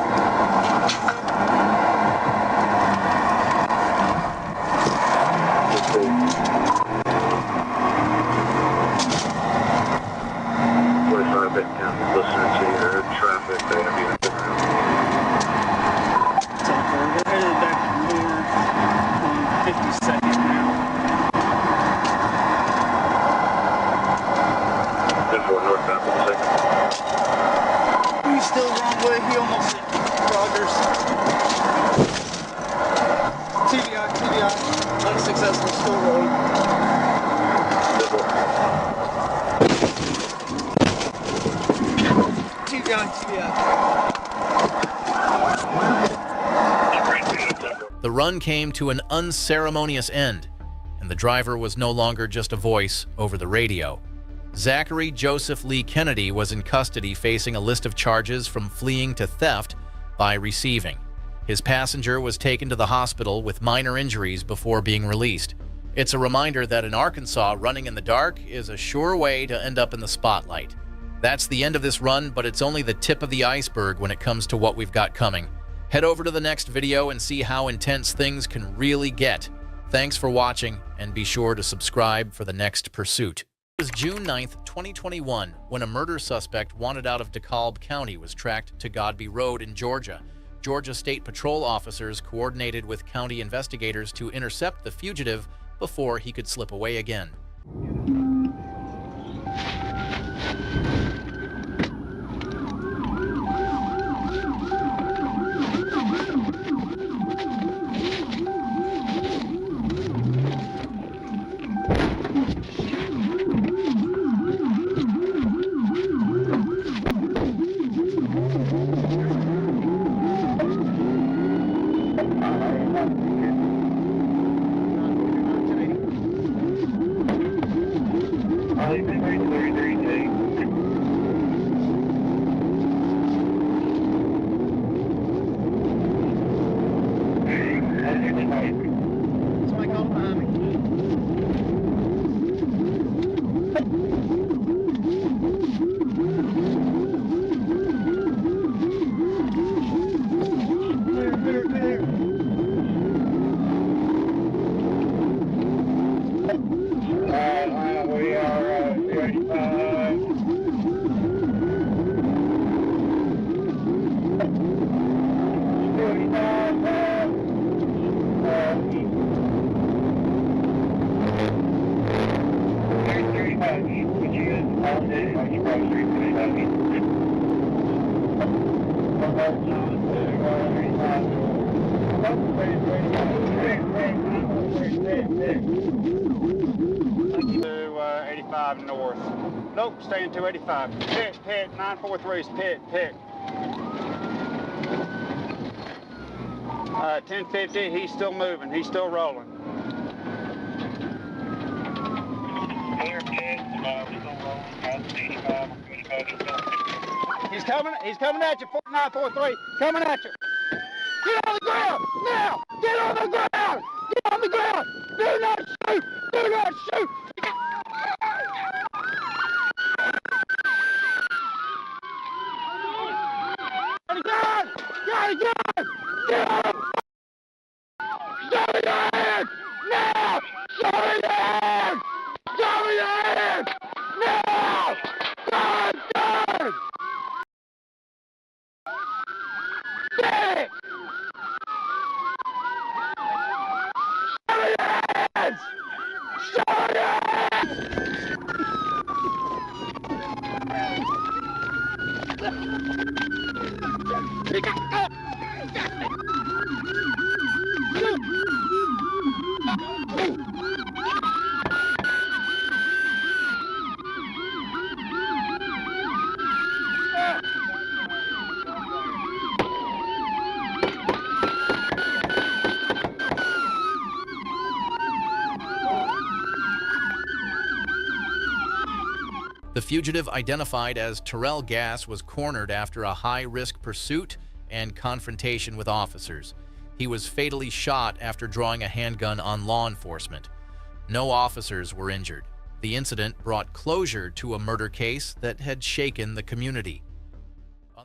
Listening to your traffic data being a different.
So we're headed back north on 52nd now.
Then for northbound for the second.
He's still the wrong way. He almost hit Rogers. TBI. Unsuccessful, still rolling.
The run came to an unceremonious end, and the driver was no longer just a voice over the radio. Zachary Joseph Lee Kennedy was in custody facing a list of charges from fleeing to theft by receiving. His passenger was taken to the hospital with minor injuries before being released. It's a reminder that in Arkansas, running in the dark is a sure way to end up in the spotlight. That's the end of this run, but it's only the tip of the iceberg when it comes to what we've got coming. Head over to the next video and see how intense things can really get. Thanks for watching, and be sure to subscribe for the next pursuit. It was June 9th, 2021, when a murder suspect wanted out of DeKalb County was tracked to Godby Road in Georgia. Georgia State Patrol officers coordinated with county investigators to intercept the fugitive before he could slip away again.
To 85 north. Nope, staying 285. Pit, 943 is pit. 1050, he's still moving, he's still rolling. He's coming at you, 4943, coming at you. Get on the ground, now! Get on the ground! Get on the ground! Do not shoot! Do not shoot! Got a gun! Got a gun! Get on the... Show me your hands! Now! Show me your hands! Show me your hands! Now! Gun! Gun! Get it! Show me your hands! Show me your hands!
The fugitive, identified as Terrell Gass, was cornered after a high-risk pursuit and confrontation with officers. He was fatally shot after drawing a handgun on law enforcement. No officers were injured. The incident brought closure to a murder case that had shaken the community.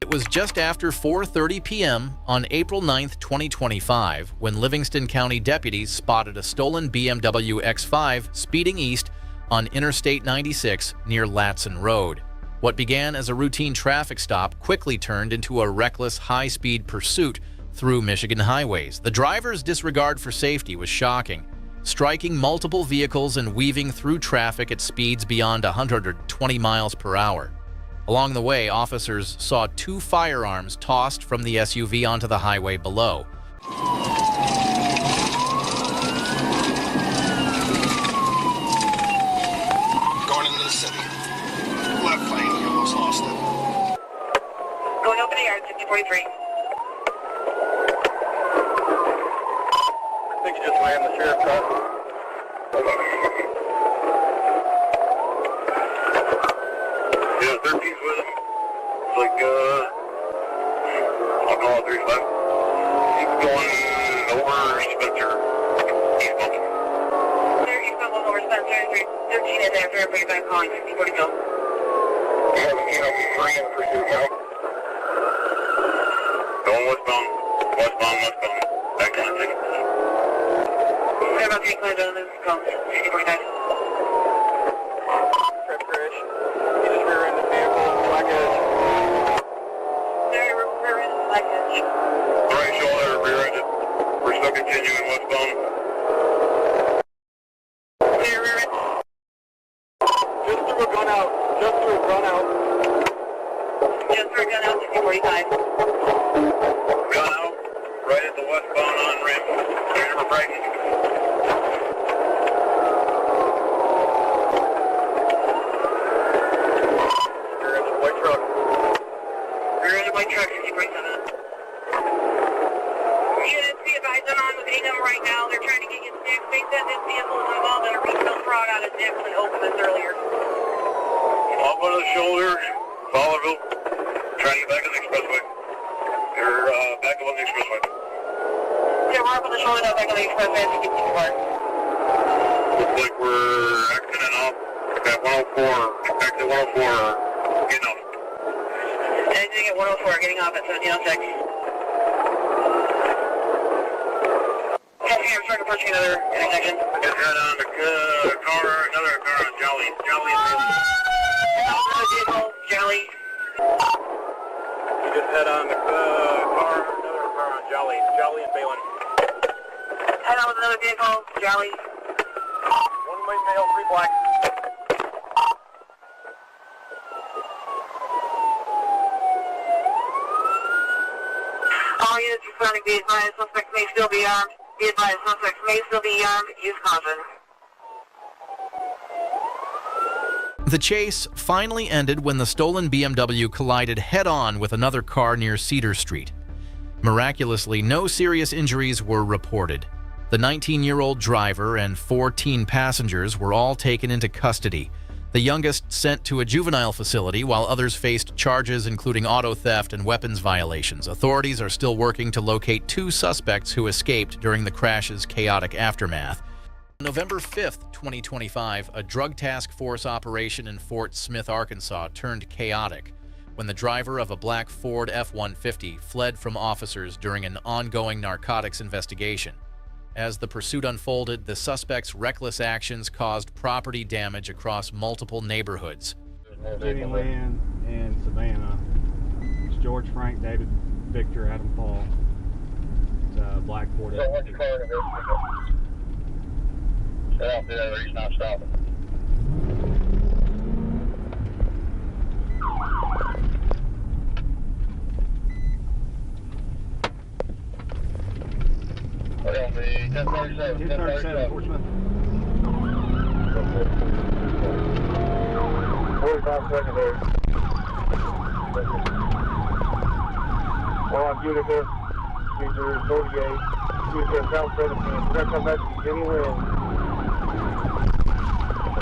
It was just after 4:30 p.m. on April 9, 2025, when Livingston County deputies spotted a stolen BMW X5 speeding east on Interstate 96 near Latson Road. What began as a routine traffic stop quickly turned into a reckless, high-speed pursuit through Michigan highways. The driver's disregard for safety was shocking, striking multiple vehicles and weaving through traffic at speeds beyond 120 miles per hour. Along the way, officers saw 2 firearms tossed from the SUV onto the highway below.
Going into the city. Left lane, you almost lost it.
Going open the yard, 5043.
I think you just ran the sheriff truck. Yeah, 13's with him. It's like, I'll call it 35. He's going over Spencer. He's bumping.
Sir, he's going over Spencer, 13 in there, 35 calling, 5042.
You have three in pursuit now. Going westbound. Back on the ticket.
We have about 3 cars on this call, 5045.
Trip crash. He just rear-ended the vehicle, black edge.
Sir, rear-ended black edge.
Right shoulder, rear-ended. We're still continuing westbound.
Clear rear-end.
Just threw a gun out. Just threw a gun out,
5045.
Gun out. Right at the westbound on-ramp. Ready for braking. Rear-ended white truck.
Rear-ended white truck, 5047. Units, be advised, I'm on with them right now. They're trying to get you sticks. They said this vehicle was involved in a retail fraud out of Dix and opened this earlier.
Up on the shoulder, Fowlerville. Trying to get back on the expressway. You're back up on the expressway.
Yeah, we're up on the shoulder now, back on the expressway as we get too far.
Looks like we're exiting off at 104. Exit 104. Getting off.
Exiting at 104, getting off at 1706. Passing, I'm starting approaching another intersection.
Just head on the car, another car on Jolly. Jolly and Bailey.
Another vehicle, Jolly.
You just head on the car, another car on Jolly. Jolly and Balin.
Head on with another vehicle, Jolly.
One white male, 3 black.
All units responding, be advised, suspects may still be armed. Be advised, suspects may still be armed. Use caution.
The chase finally ended when the stolen BMW collided head-on with another car near Cedar Street. Miraculously, no serious injuries were reported. The 19-year-old driver and 4 teen passengers were all taken into custody, the youngest sent to a juvenile facility while others faced charges including auto theft and weapons violations. Authorities are still working to locate 2 suspects who escaped during the crash's chaotic aftermath. On November 5, 2025, a drug task force operation in Fort Smith, Arkansas turned chaotic when the driver of a black Ford F-150 fled from officers during an ongoing narcotics investigation. As the pursuit unfolded, the suspect's reckless actions caused property damage across multiple neighborhoods.
Jenny Lynn and Savannah. It's George Frank, David Victor, Adam Paul. It's black Ford F-150.
Shut off the other, he's not stopping. We're going to be 1037.
1037, Portsmouth.
45 secondary. Well, I'm Utica. These are 48. Utica, South 17. We're going to come back to Jenny Lynn.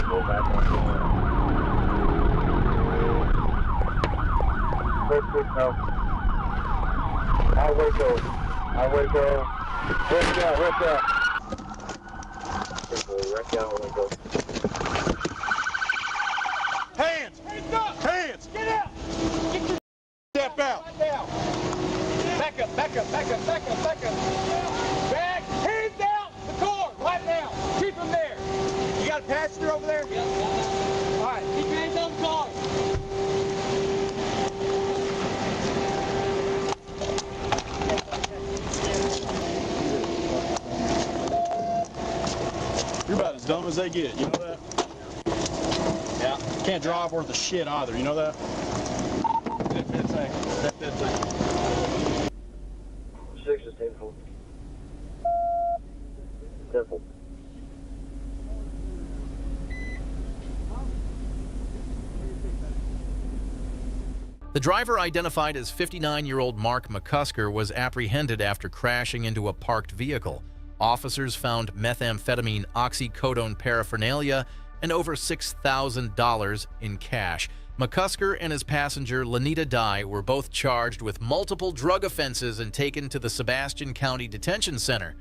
Go back on the line. First quick now. Highway go. Wreck out, wreck out. Wreck out, we're gonna go.
Hands! Hands up! Hands! Get out! Get your step out! Back up, back up, back up, back up, back up. Back! Hands down! The car! Right now! Keep them there! You got a passenger over there? Yep. All right, keep your hands on the car. You're about as dumb as they get, you know that? Yeah. Can't drive worth a shit either, you know that? That's
6 is 10-4. 10-4.
The driver, identified as 59-year-old Mark McCusker, was apprehended after crashing into a parked vehicle. Officers found methamphetamine, oxycodone paraphernalia, and over $6,000 in cash. McCusker and his passenger, Lanita Dye, were both charged with multiple drug offenses and taken to the Sebastian County Detention Center.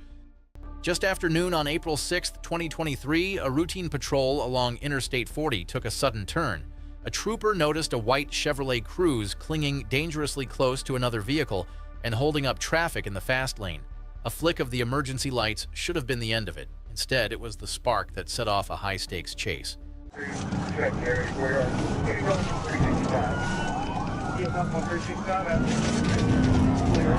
Just after noon on April 6, 2023, a routine patrol along Interstate 40 took a sudden turn. A trooper noticed a white Chevrolet Cruze clinging dangerously close to another vehicle and holding up traffic in the fast lane. A flick of the emergency lights should have been the end of it. Instead, it was the spark that set off a high-stakes chase.
Check, Gary. Where are you? Going from 365. Get up on 365. Clear.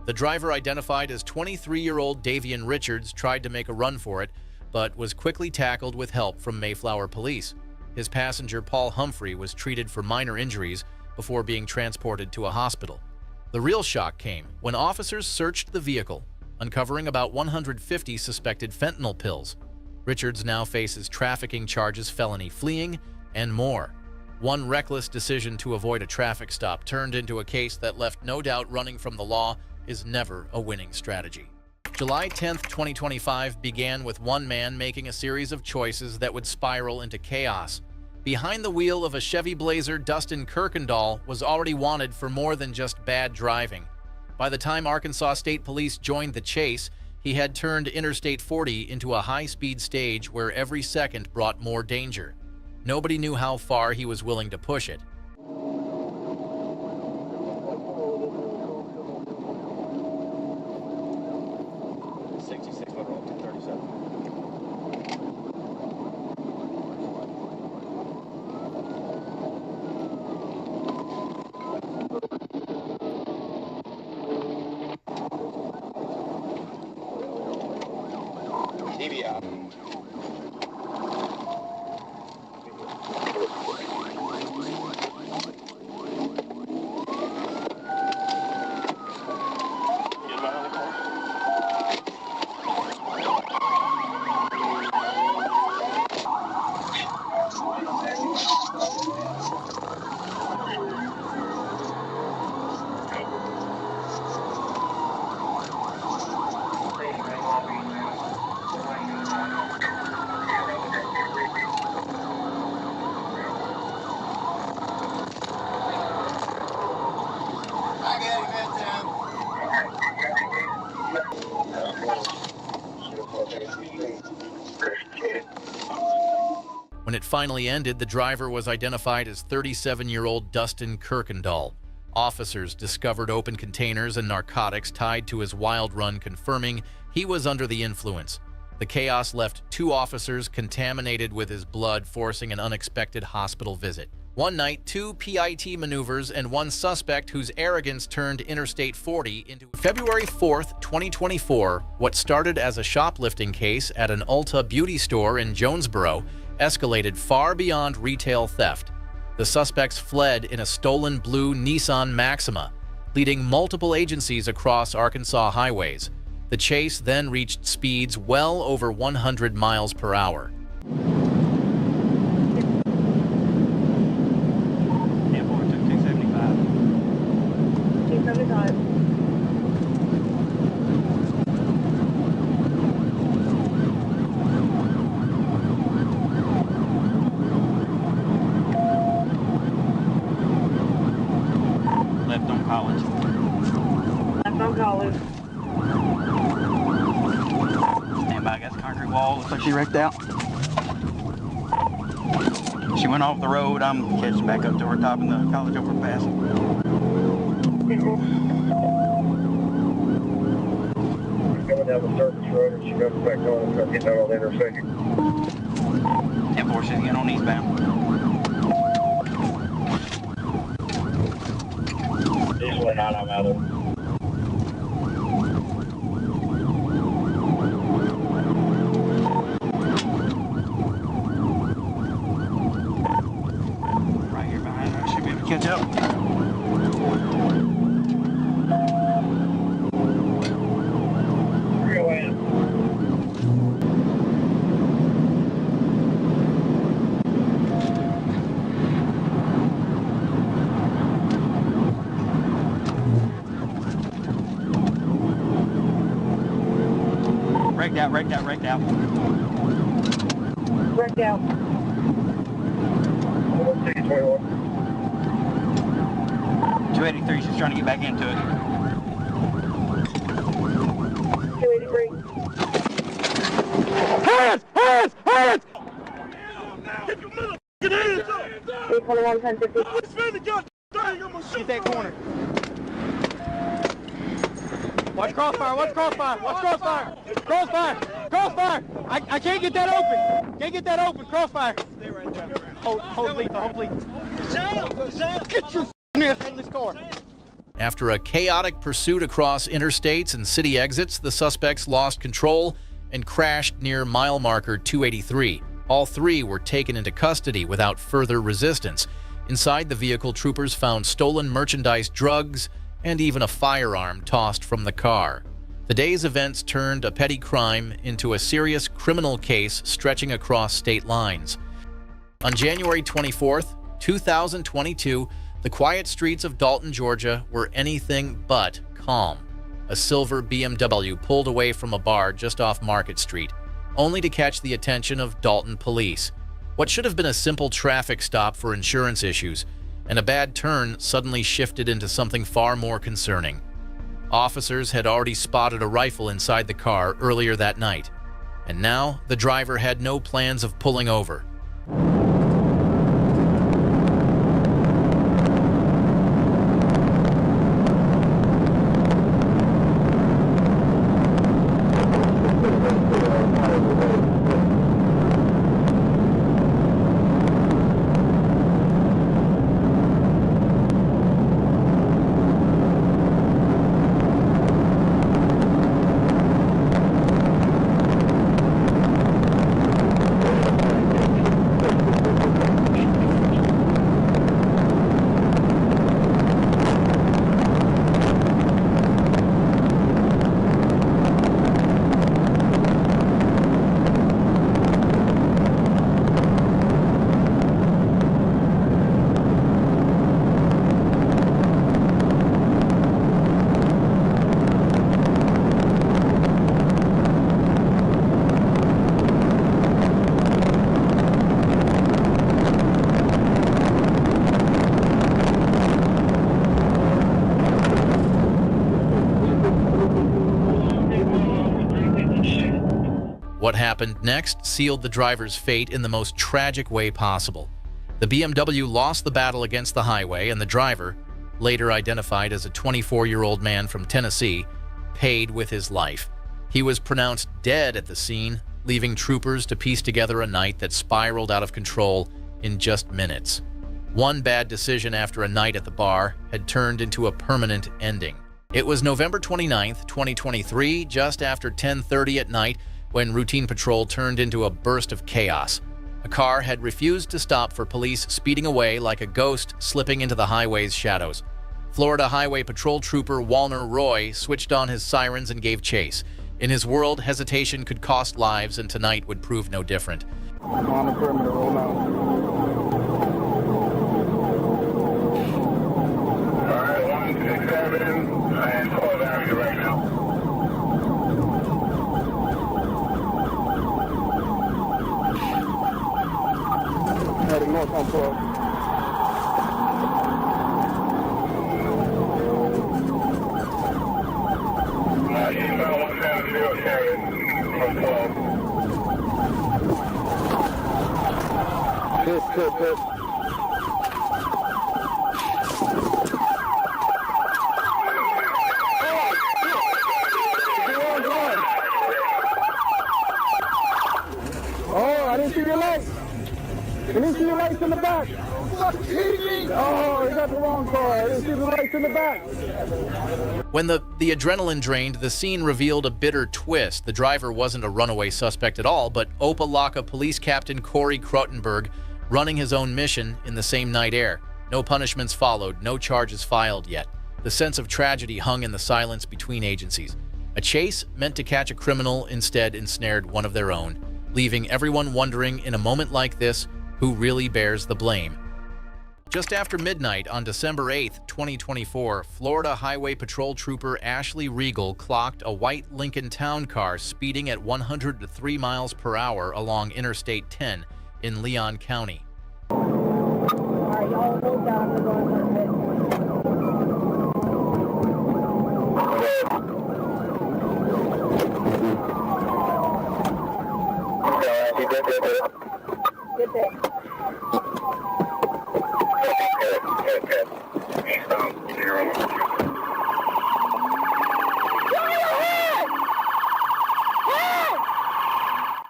The driver, identified as 23-year-old Davian Richards, tried to make a run for it, but was quickly tackled with help from Mayflower Police. His passenger, Paul Humphrey, was treated for minor injuries before being transported to a hospital. The real shock came when officers searched the vehicle, uncovering about 150 suspected fentanyl pills. Richards now faces trafficking charges, felony fleeing, and more. One reckless decision to avoid a traffic stop turned into a case that left no doubt running from the law is never a winning strategy. July 10, 2025 began with one man making a series of choices that would spiral into chaos. Behind the wheel of a Chevy Blazer, Dustin Kirkendall was already wanted for more than just bad driving. By the time Arkansas State Police joined the chase, he had turned Interstate 40 into a high-speed stage where every second brought more danger. Nobody knew how far he was willing to push it.
66 foot roll, 237.
DVI.
When it finally ended, the driver was identified as 37-year-old Dustin Kirkendall. Officers discovered open containers and narcotics tied to his wild run, confirming he was under the influence. The chaos left 2 officers contaminated with his blood, forcing an unexpected hospital visit. One night, 2 PIT maneuvers, and 1 suspect whose arrogance turned Interstate 40 into February 4th, 2024. What started as a shoplifting case at an Ulta beauty store in Jonesboro escalated far beyond retail theft. The suspects fled in a stolen blue Nissan Maxima. leading multiple agencies across Arkansas highways. The chase then reached speeds well over 100 miles per hour.
Left on College.
Left on College.
Stand by, got the concrete wall. Looks like she wrecked out. She went off the road. I'm catching back up to her, topping the College overpass.
Coming down the surface road and she comes back on and starts getting out on the intersection.
10-4, she's getting on eastbound.
Usually not, I'm out of it.
Right here behind her. Should be able to catch up.
Go in.
Wrecked out.
Wrecked out.
283, she's trying to get back into it.
283.
Hands! Hands! Hands!
Get your motherfucking hands up! 821, 1050.
Get that corner. Watch crossfire, watch crossfire, watch crossfire! Crossfire! Crossfire! I can't get that open! Can't get that open, crossfire! Stay right there. Hold lethal, hold lethal. Get your ass in this car!
After a chaotic pursuit across interstates and city exits, the suspects lost control and crashed near mile marker 283. All three were taken into custody without further resistance. Inside the vehicle, troopers found stolen merchandise, drugs, and even a firearm tossed from the car. The day's events turned a petty crime into a serious criminal case stretching across state lines. On January 24th, 2022, the quiet streets of Dalton, Georgia were anything but calm. A silver BMW pulled away from a bar just off Market Street, only to catch the attention of Dalton police. What should have been a simple traffic stop for insurance issues and a bad turn suddenly shifted into something far more concerning. Officers had already spotted a rifle inside the car earlier that night, and now the driver had no plans of pulling over. What happened next sealed the driver's fate in the most tragic way possible. The BMW lost the battle against the highway, and the driver, later identified as a 24-year-old man from Tennessee, paid with his life. He was pronounced dead at the scene, leaving troopers to piece together a night that spiraled out of control in just minutes. One bad decision after a night at the bar had turned into a permanent ending. It was November 29th, 2023, just after 10:30 at night, when routine patrol turned into a burst of chaos. A car had refused to stop for police, speeding away like a ghost slipping into the highway's shadows. Florida Highway Patrol Trooper Walner Roy switched on his sirens and gave chase. In his world, hesitation could cost lives, and tonight would prove no different.
On the perimeter, roll out. Alright, 167 and 12 Avenue right now. Heading north on 12. Eastbound 170 Sheridan from 12. Hit. Oh, I didn't see your lights. I didn't see your lights in the back. Oh, you got the wrong car. I didn't see the lights in the back.
When the adrenaline drained, the scene revealed a bitter twist. The driver wasn't a runaway suspect at all, but Opelika Police Captain Corey Krottenberg running his own mission in the same night air. No punishments followed, no charges filed yet. The sense of tragedy hung in the silence between agencies. A chase meant to catch a criminal instead ensnared one of their own, leaving everyone wondering in a moment like this who really bears the blame. Just after midnight on December 8, 2024, Florida Highway Patrol Trooper Ashley Regal clocked a white Lincoln Town car speeding at 103 miles per hour along Interstate 10 in Leon County.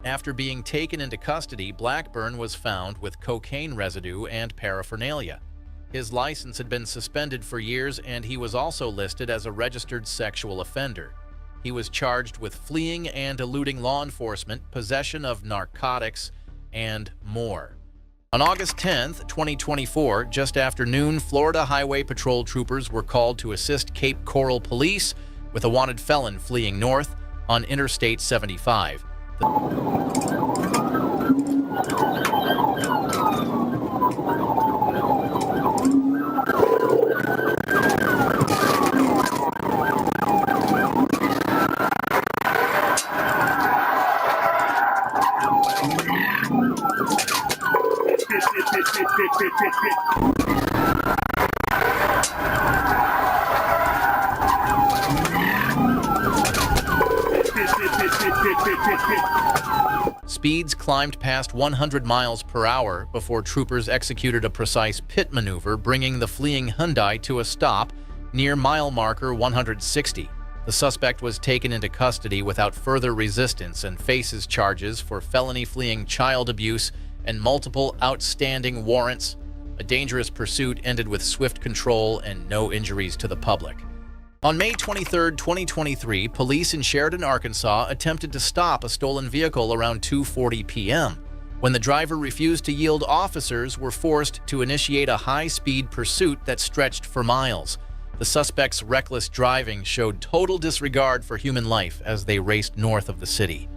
After being taken into custody, Blackburn was found with cocaine residue and paraphernalia. His license had been suspended for years, and he was also listed as a registered sexual offender. He was charged with fleeing and eluding law enforcement, possession of narcotics, and more. On August 10, 2024, just after noon, Florida Highway Patrol troopers were called to assist Cape Coral Police with a wanted felon fleeing north on Interstate 75. Speeds climbed past 100 miles per hour before troopers executed a precise pit maneuver, bringing the fleeing Hyundai to a stop near mile marker 160. The suspect was taken into custody without further resistance and faces charges for felony fleeing child abuse and multiple outstanding warrants. A dangerous pursuit ended with swift control and no injuries to the public. On May 23, 2023, police in Sheridan, Arkansas attempted to stop a stolen vehicle around 2:40 p.m. When the driver refused to yield, officers were forced to initiate a high-speed pursuit that stretched for miles. The suspect's reckless driving showed total disregard for human life as they raced north of the city.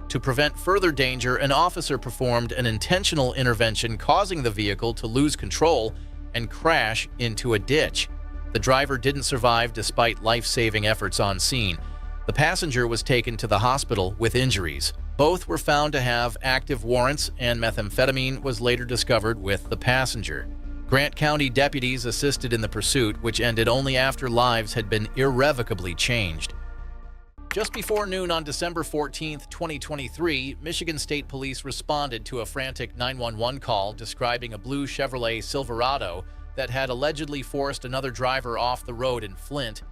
To prevent further danger, an officer performed an intentional intervention, causing the vehicle to lose control and crash into a ditch. The driver didn't survive despite life-saving efforts on scene. The passenger was taken to the hospital with injuries. Both were found to have active warrants, and methamphetamine was later discovered with the passenger. Grant County deputies assisted in the pursuit, which ended only after lives had been irrevocably changed. Just before noon on December 14, 2023, Michigan State Police responded to a frantic 911 call describing a blue Chevrolet Silverado that had allegedly forced another driver off the road in Flint.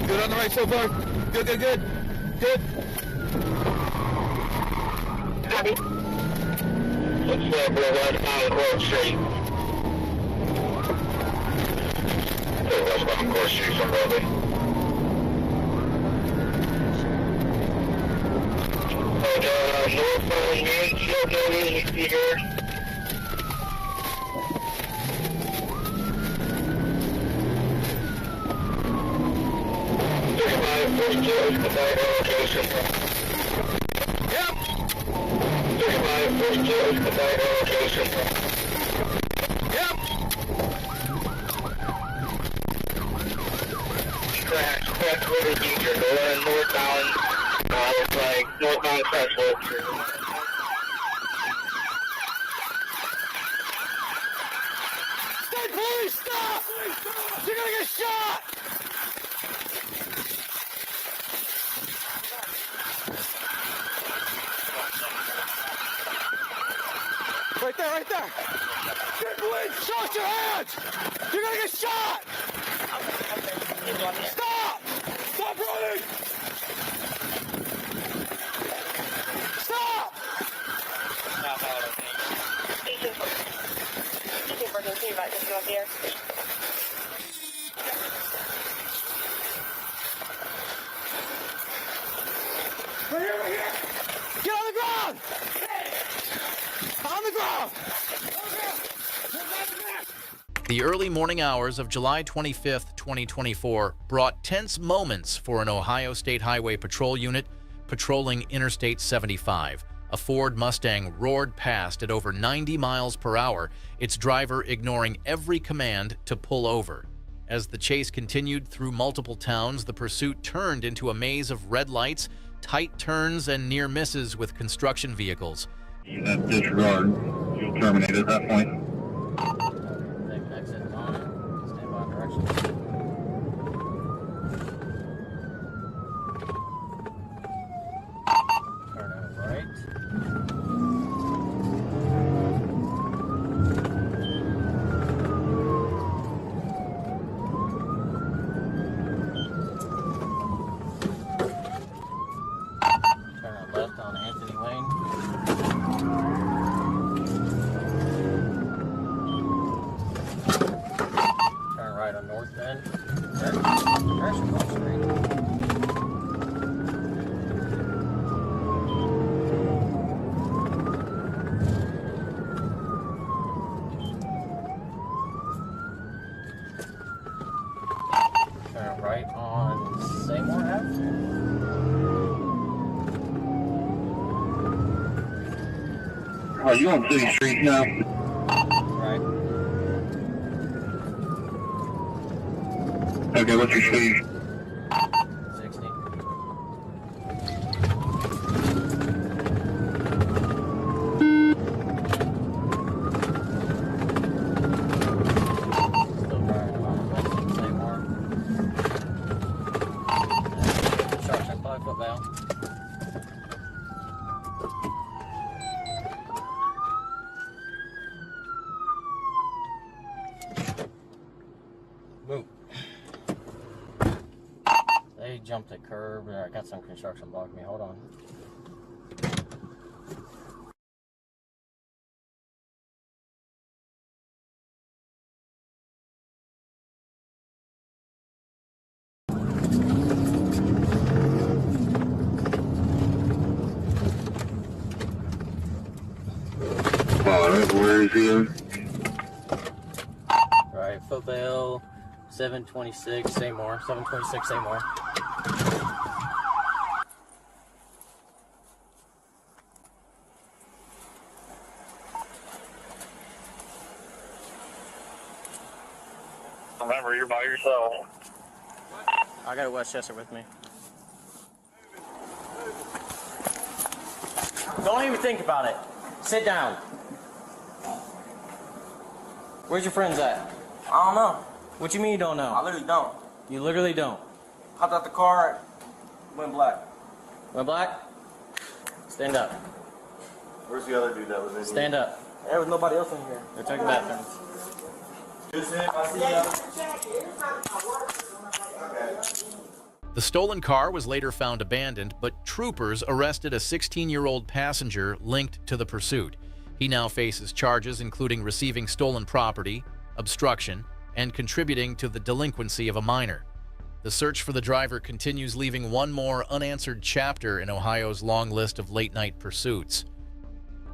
Good on the right so far. Good.
Copy. Let's go westbound Court Street. Westbound Court Street from Robbie. Northbound Mansfield Building, you see here.
Yep.
3542 is the driver location.
Yep.
Crash, with the teacher, going northbound, looks like northbound Crestwood.
State police, stop! You're gonna get shot! Right there. State police, show us your hands! You're gonna get shot! Stop! Stop running! Stop! Right here! Get on the ground! On the ground!
The early morning hours of July 25, 2024 brought tense moments for an Ohio State Highway Patrol unit patrolling Interstate 75. A Ford Mustang roared past at over 90 miles per hour, its driver ignoring every command to pull over. As the chase continued through multiple towns, the pursuit turned into a maze of red lights, tight turns, and near misses with construction vehicles.
Unit disregard. You'll terminate at that point.
Exit on. Stand by direction. Turn out right. Turn out left on Anthony Wayne. Turn right on North Bend. Direction Wall Street. Turn right on Seymour Ave.
Are you on City Street now?
Right.
Okay, what's your speed?
60. Still driving on West Seymour. Construction 5-foot bound. jumped the curb. I got some construction blocking me. Hold on.
Where is he in?
Right, football 726 Seymour. 726 Seymour.
Remember, you're by yourself.
I got a Westchester with me. Don't even think about it. Sit down. Where's your friends at?
I don't know.
What you mean you don't know?
I literally don't.
You literally don't.
Hopped out the car, went black.
Went black? Stand up.
Where's the other dude that was in
Stand up.
There was nobody else in here.
They're taking bathrooms.
The stolen car was later found abandoned, but troopers arrested a 16-year-old passenger linked to the pursuit. He now faces charges including receiving stolen property, obstruction, and contributing to the delinquency of a minor. The search for the driver continues, leaving one more unanswered chapter in Ohio's long list of late-night pursuits.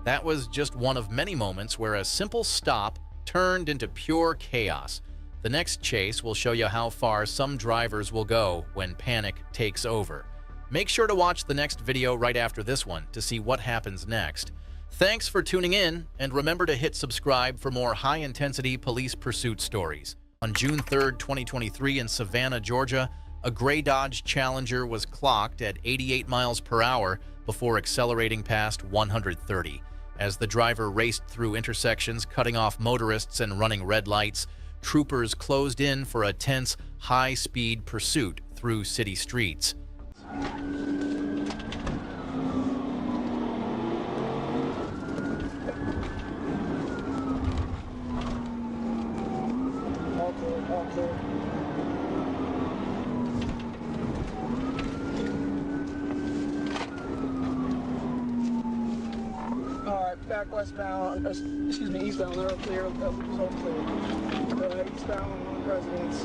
That was just one of many moments where a simple stop turned into pure chaos. The next chase will show you how far some drivers will go when panic takes over. Make sure to watch the next video right after this one to see what happens next. Thanks for tuning in, and remember to hit subscribe for more high-intensity police pursuit stories. On June 3, 2023 in Savannah, Georgia, a gray Dodge Challenger was clocked at 88 miles per hour before accelerating past 130. As the driver raced through intersections, cutting off motorists and running red lights, troopers closed in for a tense, high-speed pursuit through city streets.
Alright, back westbound, excuse me, eastbound, they're clear, all clear. Eastbound on residence.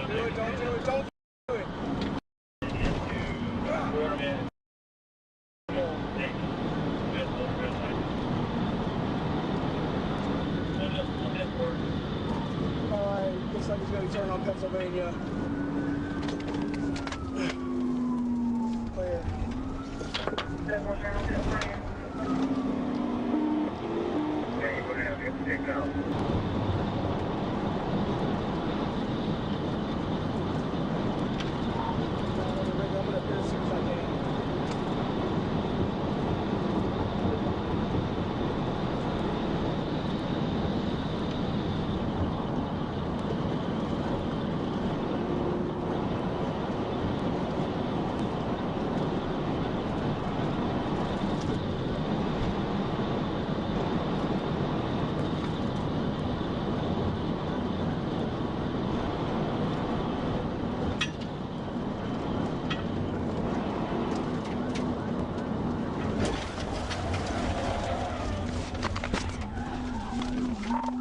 Don't do it. Alright, looks like he's going to turn on Pennsylvania. Clear.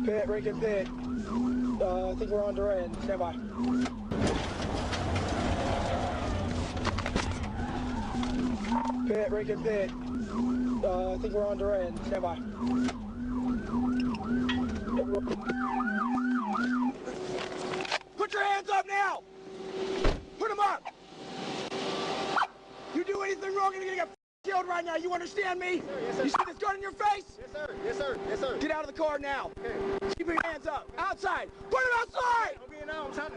Pit, Rick pit. I think we're on Duran. Stand by. Pit, Rick pit. I think we're on Duran. Stand by. Put your hands up now! Put them up! You do anything wrong, you're gonna get killed right now. You understand me?
Yes, sir. Yes, sir.
You see this gun in your face?
Yes, sir. Yes, sir. Yes, sir.
Get out of the car now.
Okay.
Keep your hands up. Outside. Put it outside!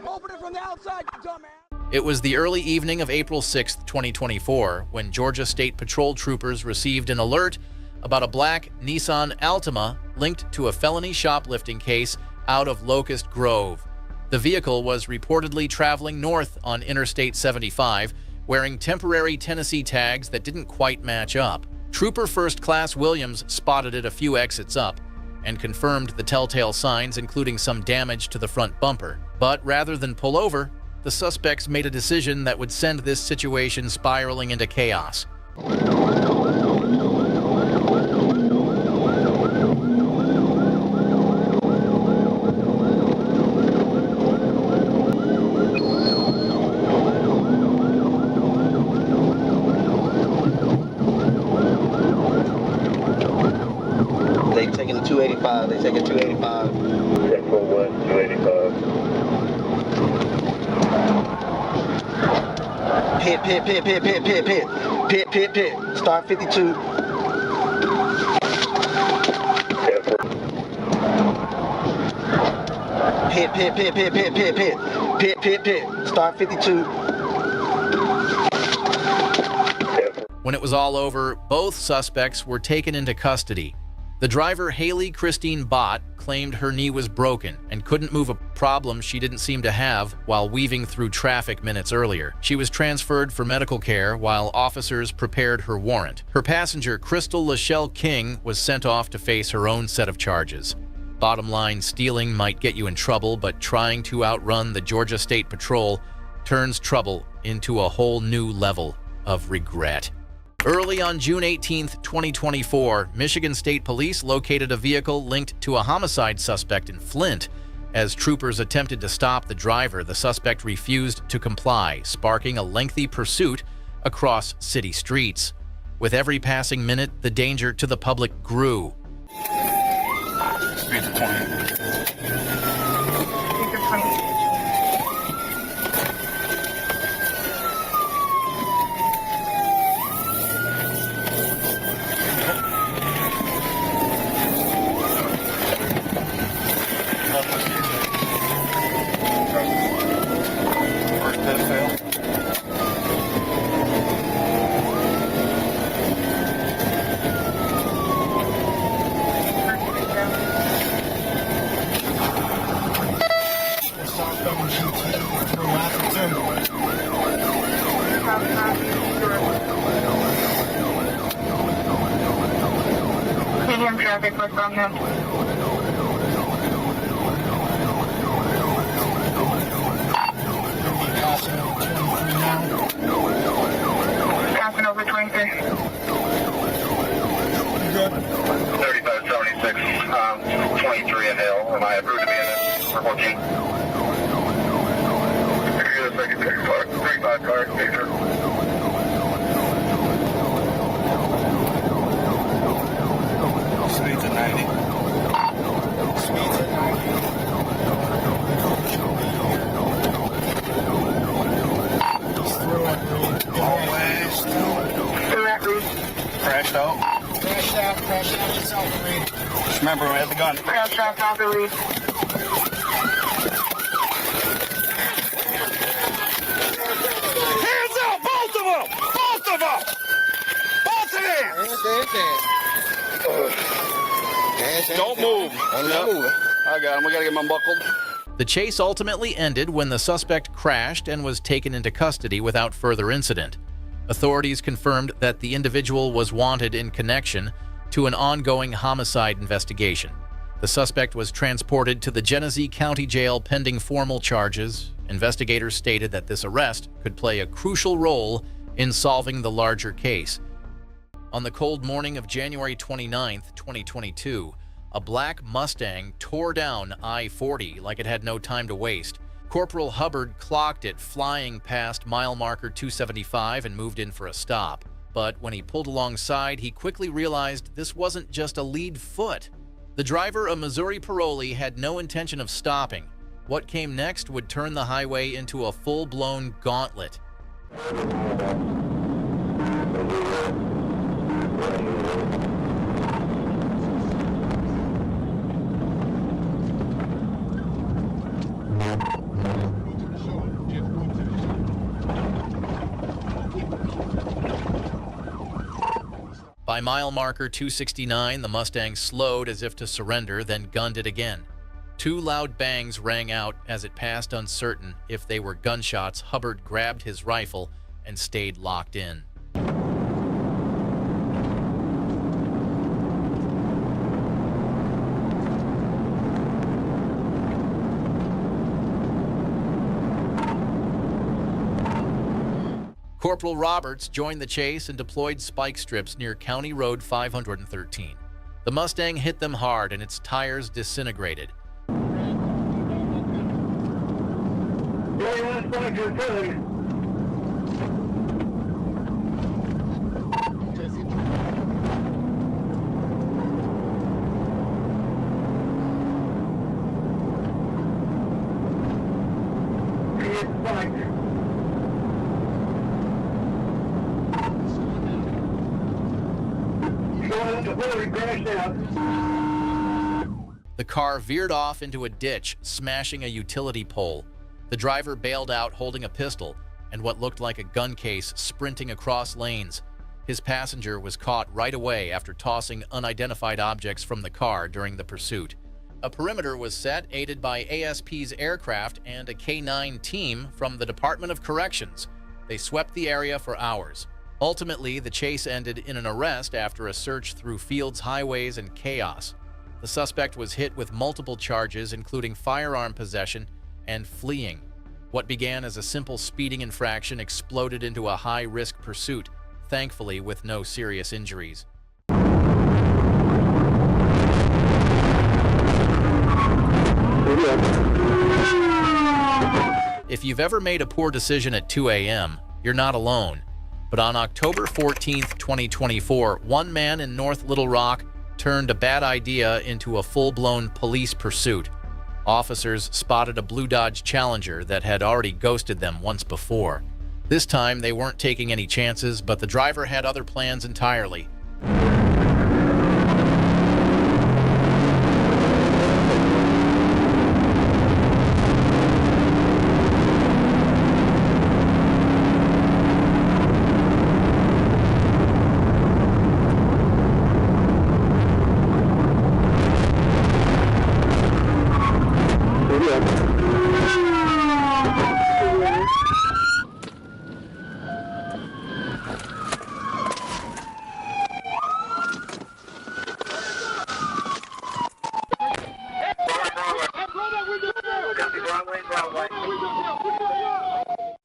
Open it from the outside, you dumbass.
It was the early evening of April 6, 2024, when Georgia State Patrol troopers received an alert about a black Nissan Altima linked to a felony shoplifting case out of Locust Grove. The vehicle was reportedly traveling north on Interstate 75, wearing temporary Tennessee tags that didn't quite match up. Trooper First Class Williams spotted it a few exits up and confirmed the telltale signs, including some damage to the front bumper. But rather than pull over, the suspects made a decision that would send this situation spiraling into chaos.
They taking the 285. They taking 285.
1041, 285.
Pit. Start 52. Pit. Start 52.
When it was all over, both suspects were taken into custody. The driver, Haley Christine Bott, claimed her knee was broken and couldn't move, a problem she didn't seem to have while weaving through traffic minutes earlier. She was transferred for medical care while officers prepared her warrant. Her passenger, Crystal Lachelle King, was sent off to face her own set of charges. Bottom line, stealing might get you in trouble, but trying to outrun the Georgia State Patrol turns trouble into a whole new level of regret. Early on June 18, 2024, Michigan State Police located a vehicle linked to a homicide suspect in Flint. As troopers attempted to stop the driver, the suspect refused to comply, sparking a lengthy pursuit across city streets. With every passing minute, the danger to the public grew.
Speed to 20.
Medium traffic was from him. Passing over 23.
3576, 23 in Hill. Am I approved to be in this for 14? You're the second 35 car, major. Speed's at 90. Speed's at 90. Always. Crashed out. Crashed out yourself, Reed. Just remember, we had the gun.
Crashed out, Dr. Reed.
Hands up, both of them! Both of them! Both of them! Don't move. I got him. We gotta get him unbuckled.
The chase ultimately ended when the suspect crashed and was taken into custody without further incident. Authorities confirmed that the individual was wanted in connection to an ongoing homicide investigation. The suspect was transported to the Genesee County Jail pending formal charges. Investigators stated that this arrest could play a crucial role in solving the larger case. On the cold morning of January 29, 2022, a black Mustang tore down I-40 like it had no time to waste. Corporal Hubbard clocked it flying past mile marker 275 and moved in for a stop. But when he pulled alongside, he quickly realized this wasn't just a lead foot. The driver, a Missouri parolee, had no intention of stopping. What came next would turn the highway into a full-blown gauntlet. By mile marker 269, the Mustang slowed as if to surrender, then gunned it again. Two loud bangs rang out as it passed, uncertain if they were gunshots. Hubbard grabbed his rifle and stayed locked in. Corporal Roberts joined the chase and deployed spike strips near County Road 513. The Mustang hit them hard and its tires disintegrated. The car veered off into a ditch, smashing a utility pole. The driver bailed out holding a pistol and what looked like a gun case, sprinting across lanes. His passenger was caught right away after tossing unidentified objects from the car during the pursuit. A perimeter was set, aided by ASP's aircraft and a K-9 team from the Department of Corrections. They swept the area for hours. Ultimately, the chase ended in an arrest after a search through fields, highways, and chaos. The suspect was hit with multiple charges, including firearm possession and fleeing. What began as a simple speeding infraction exploded into a high-risk pursuit, thankfully with no serious injuries. If you've ever made a poor decision at 2 a.m., you're not alone. But on October 14, 2024, one man in North Little Rock turned a bad idea into a full-blown police pursuit. Officers spotted a blue Dodge Challenger that had already ghosted them once before. This time, they weren't taking any chances, but the driver had other plans entirely.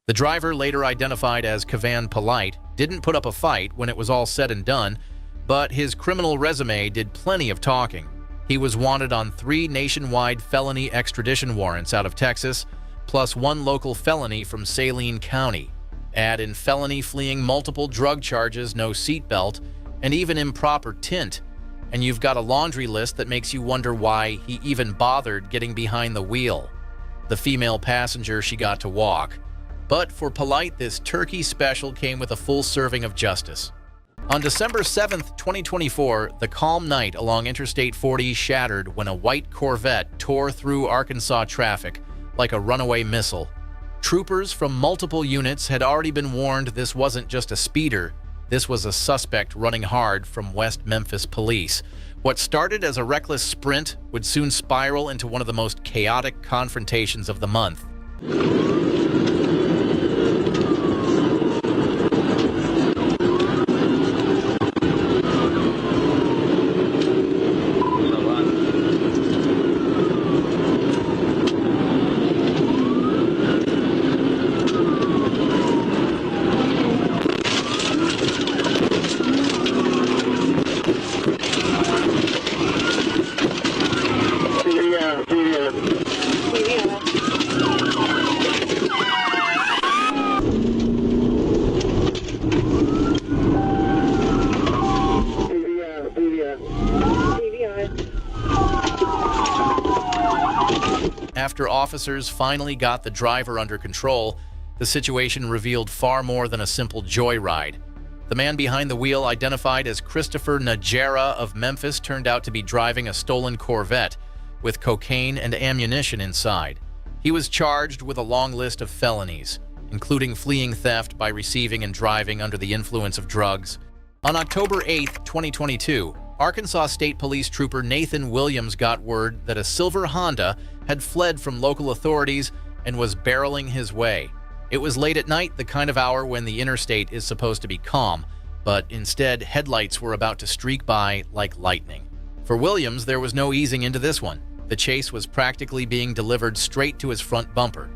The driver, later identified as Cavan Polite, didn't put up a fight when it was all said and done, but his criminal resume did plenty of talking. He was wanted on 3 nationwide felony extradition warrants out of Texas, plus 1 local felony from Saline County. Add in felony fleeing, multiple drug charges, no seatbelt, and even improper tint, and you've got a laundry list that makes you wonder why he even bothered getting behind the wheel. The female passenger, she got to walk. But for Polite, this turkey special came with a full serving of justice. On December 7, 2024, the calm night along Interstate 40 shattered when a white Corvette tore through Arkansas traffic like a runaway missile. Troopers from multiple units had already been warned this wasn't just a speeder, this was a suspect running hard from West Memphis police. What started as a reckless sprint would soon spiral into one of the most chaotic confrontations of the month. After officers finally got the driver under control, the situation revealed far more than a simple joyride. The man behind the wheel, identified as Christopher Najera of Memphis, turned out to be driving a stolen Corvette with cocaine and ammunition inside. He was charged with a long list of felonies, including fleeing theft by receiving and driving under the influence of drugs. On October 8, 2022, Arkansas State Police Trooper Nathan Williams got word that a silver Honda had fled from local authorities and was barreling his way. It was late at night, the kind of hour when the interstate is supposed to be calm, but instead headlights were about to streak by like lightning. For Williams, there was no easing into this one. The chase was practically being delivered straight to his front bumper.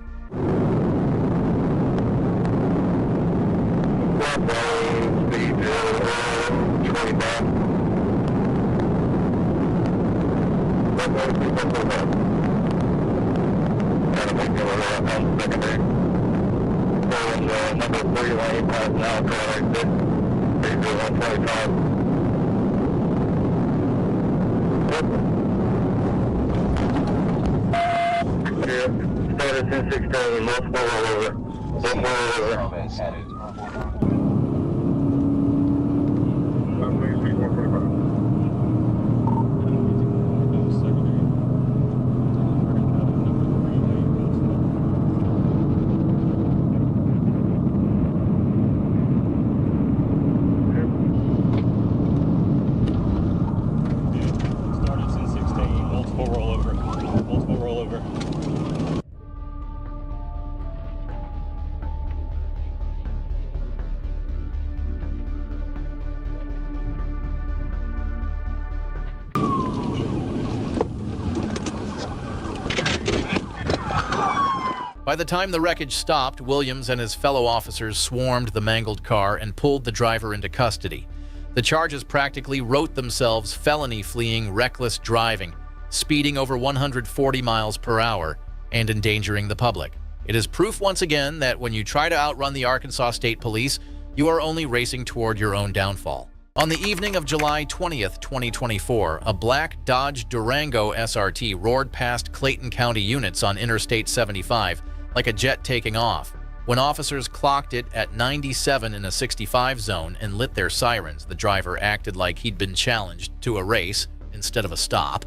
By the time the wreckage stopped, Williams and his fellow officers swarmed the mangled car and pulled the driver into custody. The charges practically wrote themselves: felony fleeing, reckless driving, speeding over 140 miles per hour, and endangering the public. It is proof once again that when you try to outrun the Arkansas State Police, you are only racing toward your own downfall. On the evening of July 20th, 2024, a black Dodge Durango SRT roared past Clayton County units on Interstate 75 like a jet taking off. When officers clocked it at 97 in a 65 zone and lit their sirens, the driver acted like he'd been challenged to a race instead of a stop.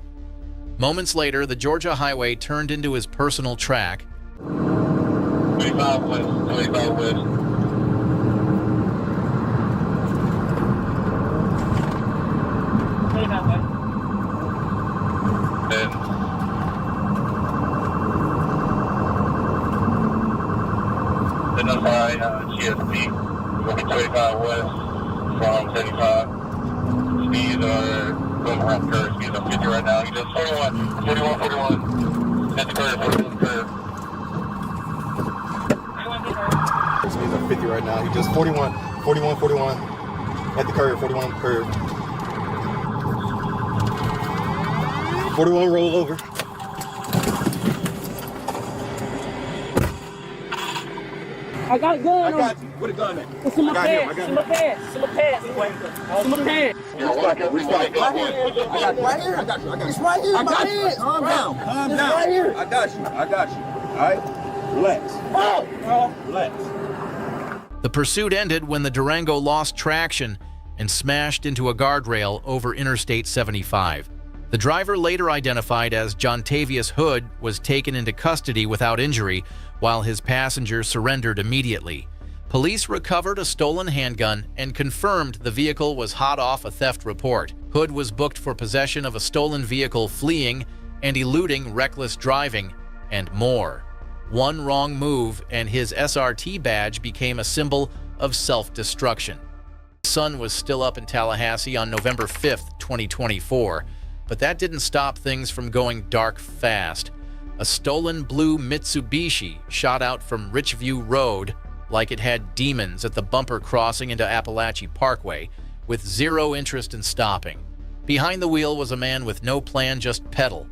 Moments later, the Georgia highway turned into his personal track.
25 west, 25 west. Identify GSP, going 25 west from 75. Speed going around the curve. Speed up 50 right now. He does 41. At the curve, 41 curve.
Speeds up 50 right now. He does 41. At the curve, 41 curve. 41 roll over.
I got a gun.
I got you. Where the gun at?
It's in my pants. It's in my pants. It's in my pants. It's in my pants.
Right here. I got you. It's right here in my pants. Calm down. Calm down. Right here. I got you. All right? Relax. Relax.
The pursuit ended when the Durango lost traction and smashed into a guardrail over Interstate 75. The driver, later identified as Jontavius Hood, was taken into custody without injury, while his passenger surrendered immediately. Police recovered a stolen handgun and confirmed the vehicle was hot off a theft report. Hood was booked for possession of a stolen vehicle, fleeing and eluding reckless driving, and more. One wrong move and his SRT badge became a symbol of self-destruction. The sun was still up in Tallahassee on November 5th, 2024, but that didn't stop things from going dark fast. A stolen blue Mitsubishi shot out from Richview Road like it had demons at the bumper crossing into Appalachia Parkway, with zero interest in stopping. Behind the wheel was a man with no plan, just pedal.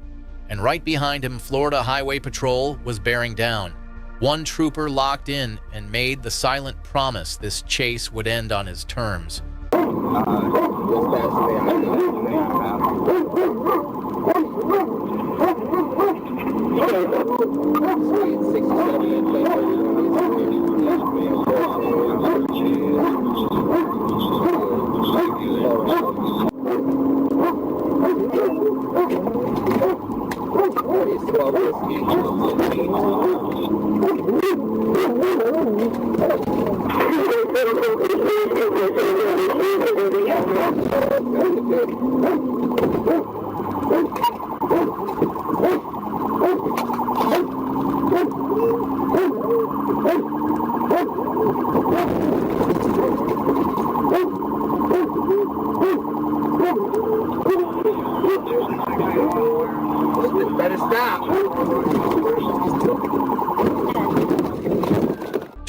And right behind him, Florida Highway Patrol was bearing down. One trooper locked in and made the silent promise this chase would end on his terms.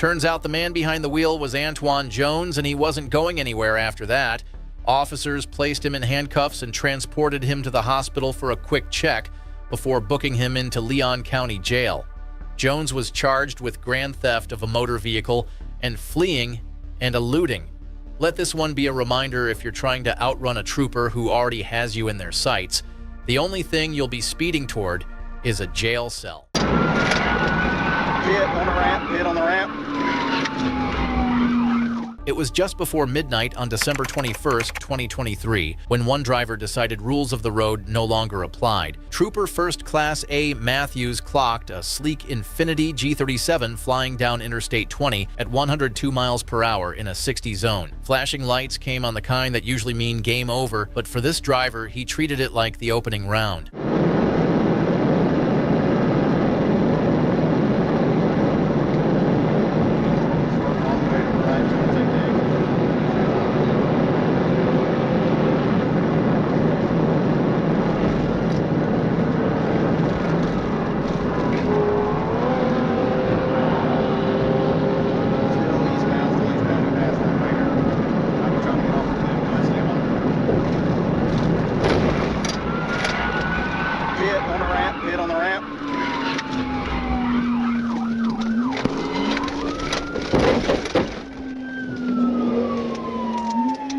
Turns out the man behind the wheel was Antoine Jones, and he wasn't going anywhere after that. Officers placed him in handcuffs and transported him to the hospital for a quick check before booking him into Leon County Jail. Jones was charged with grand theft of a motor vehicle and fleeing and eluding. Let this one be a reminder if you're trying to outrun a trooper who already has you in their sights. The only thing you'll be speeding toward is a jail cell.
Hit on the ramp, hit on the ramp.
It was just before midnight on December 21st, 2023, when one driver decided rules of the road no longer applied. Trooper First Class A Matthews clocked a sleek Infiniti G37 flying down Interstate 20 at 102 miles per hour in a 60 zone. Flashing lights came on the kind that usually mean game over, but for this driver, he treated it like the opening round.
Hit on the ramp.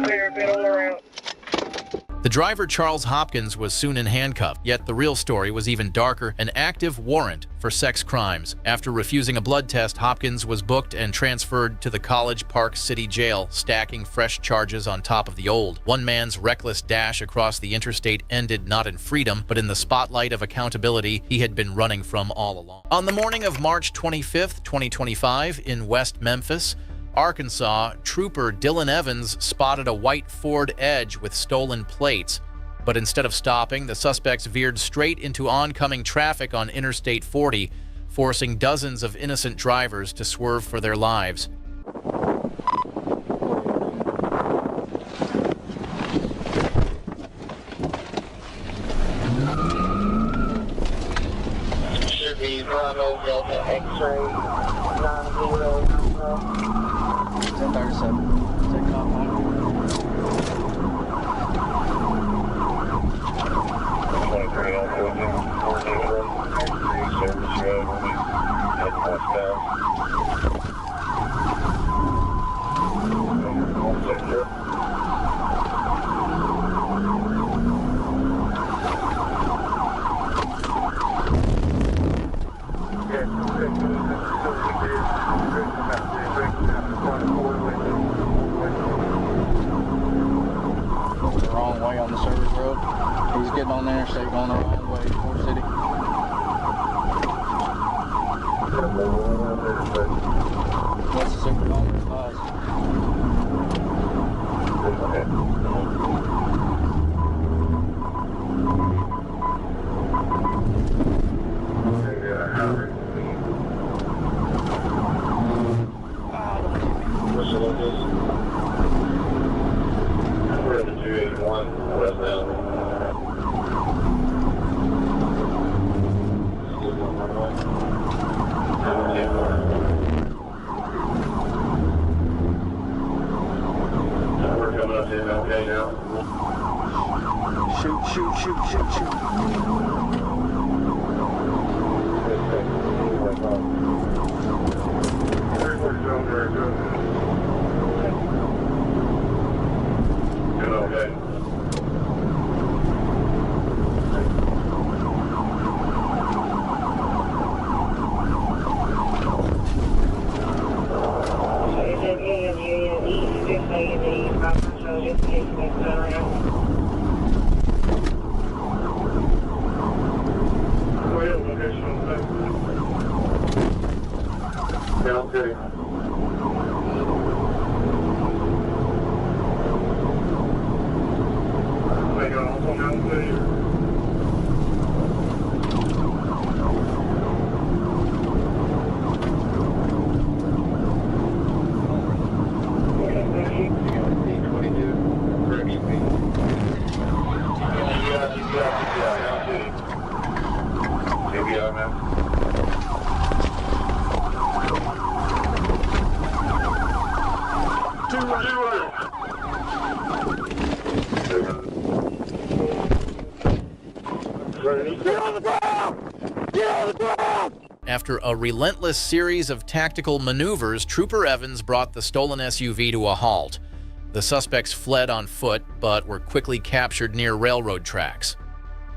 Clear, hit on the ramp.
The driver, Charles Hopkins, was soon in handcuffs, yet the real story was even darker: an active warrant for sex crimes. After refusing a blood test, Hopkins was booked and transferred to the College Park City Jail, stacking fresh charges on top of the old. One man's reckless dash across the interstate ended not in freedom, but in the spotlight of accountability he had been running from all along. On the morning of March 25th, 2025, in West Memphis, Arkansas, Trooper Dylan Evans spotted a white Ford Edge with stolen plates, but instead of stopping, the suspects veered straight into oncoming traffic on Interstate 40, forcing dozens of innocent drivers to swerve for their lives.
Should be Bravo Delta X-ray 90.
1037. Take off on.
23 on 14 service road, heading westbound.
The wrong way on the service road. He's getting on the interstate going the wrong way, Fort City. What's the super long advice?
We're at the 281 westbound. We're coming up to MLK now.
Shoot, shoot, shoot, shoot, shoot.
Okay. Down City.
two runners. Get on the ground! Get on the ground!
After a relentless series of tactical maneuvers, Trooper Evans brought the stolen SUV to a halt. The suspects fled on foot, but were quickly captured near railroad tracks.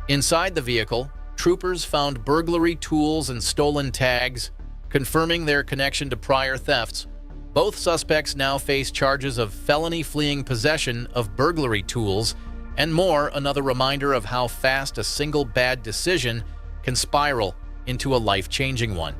Inside the vehicle, troopers found burglary tools and stolen tags, confirming their connection to prior thefts. Both suspects now face charges of felony fleeing possession of burglary tools and more, another reminder of how fast a single bad decision can spiral into a life-changing one.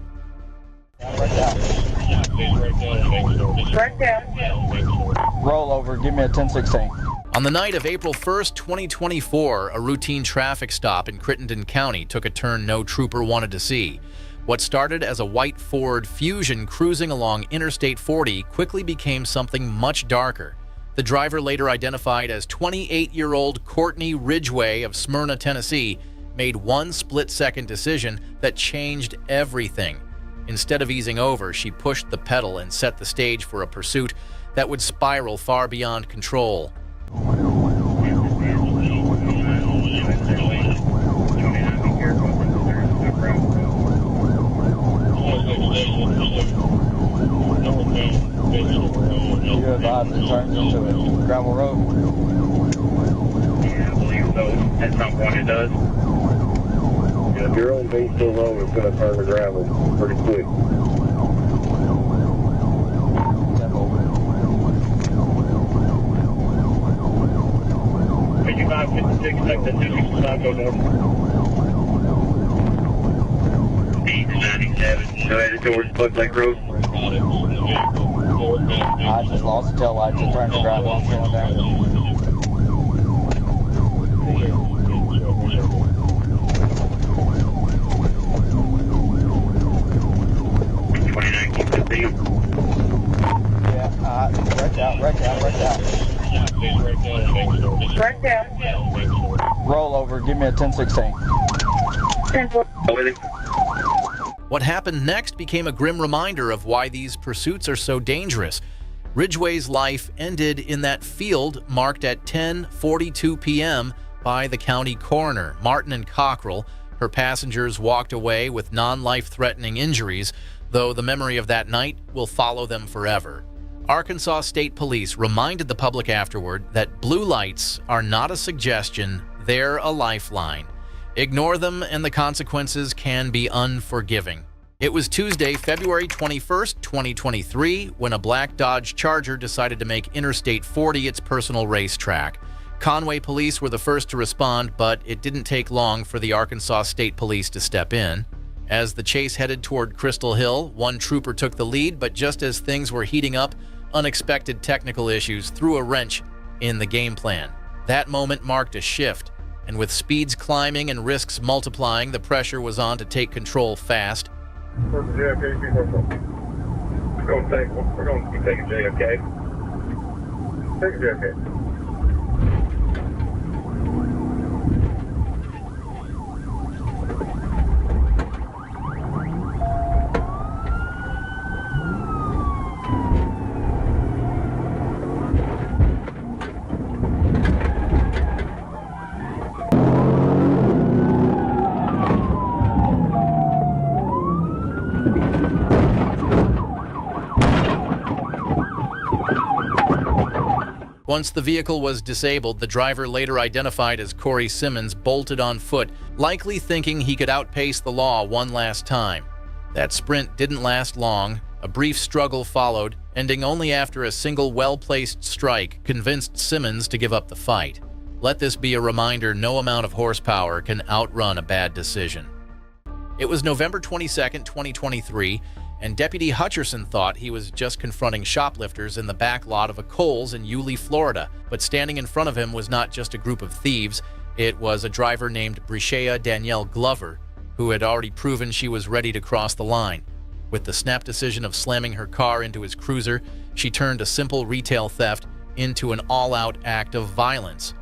Roll over, give me a 1016.
On the night of April 1st, 2024, a routine traffic stop in Crittenden County took a turn no trooper wanted to see. What started as a white Ford Fusion cruising along Interstate 40 quickly became something much darker. The driver, later identified as 28-year-old Courtney Ridgway of Smyrna, Tennessee, made one split-second decision that changed everything. Instead of easing over, she pushed the pedal and set the stage for a pursuit that would spiral far beyond control.
You advise it turns into a gravel road?
Yeah, I believe so. At some point it does. Yeah, if you're on V so low, it's going to turn to gravel pretty quick. 5556, take the 265, go north. 897, go ahead towards Buck Lake Road.
I just lost the tail lights and turned to gravel. I'm going down.
Right down.
Roll over, give me a 1016.
What happened next became a grim reminder of why these pursuits are so dangerous. Ridgway's life ended in that field marked at 10:42 p.m. by the county coroner, Martin and Cockrell. Her passengers walked away with non-life-threatening injuries, though the memory of that night will follow them forever. Arkansas State Police reminded the public afterward that blue lights are not a suggestion, they're a lifeline. Ignore them and the consequences can be unforgiving. It was Tuesday, February 21st, 2023, when a black Dodge Charger decided to make Interstate 40 its personal racetrack. Conway police were the first to respond, but it didn't take long for the Arkansas State Police to step in. As the chase headed toward Crystal Hill, one trooper took the lead, but just as things were heating up, unexpected technical issues threw a wrench in the game plan. That moment marked a shift, and with speeds climbing and risks multiplying, the pressure was on to take control fast.
We're going to keep taking JFK. Take JFK.
Once the vehicle was disabled, the driver, later identified as Corey Simmons, bolted on foot, likely thinking he could outpace the law one last time. That sprint didn't last long. A brief struggle followed, ending only after a single well-placed strike convinced Simmons to give up the fight. Let this be a reminder: no amount of horsepower can outrun a bad decision. It was November 22nd, 2023, and Deputy Hutcherson thought he was just confronting shoplifters in the back lot of a Kohl's in Yulee, Florida. But standing in front of him was not just a group of thieves. It was a driver named Brishea Danielle Glover, who had already proven she was ready to cross the line. With the snap decision of slamming her car into his cruiser, she turned a simple retail theft into an all-out act of violence.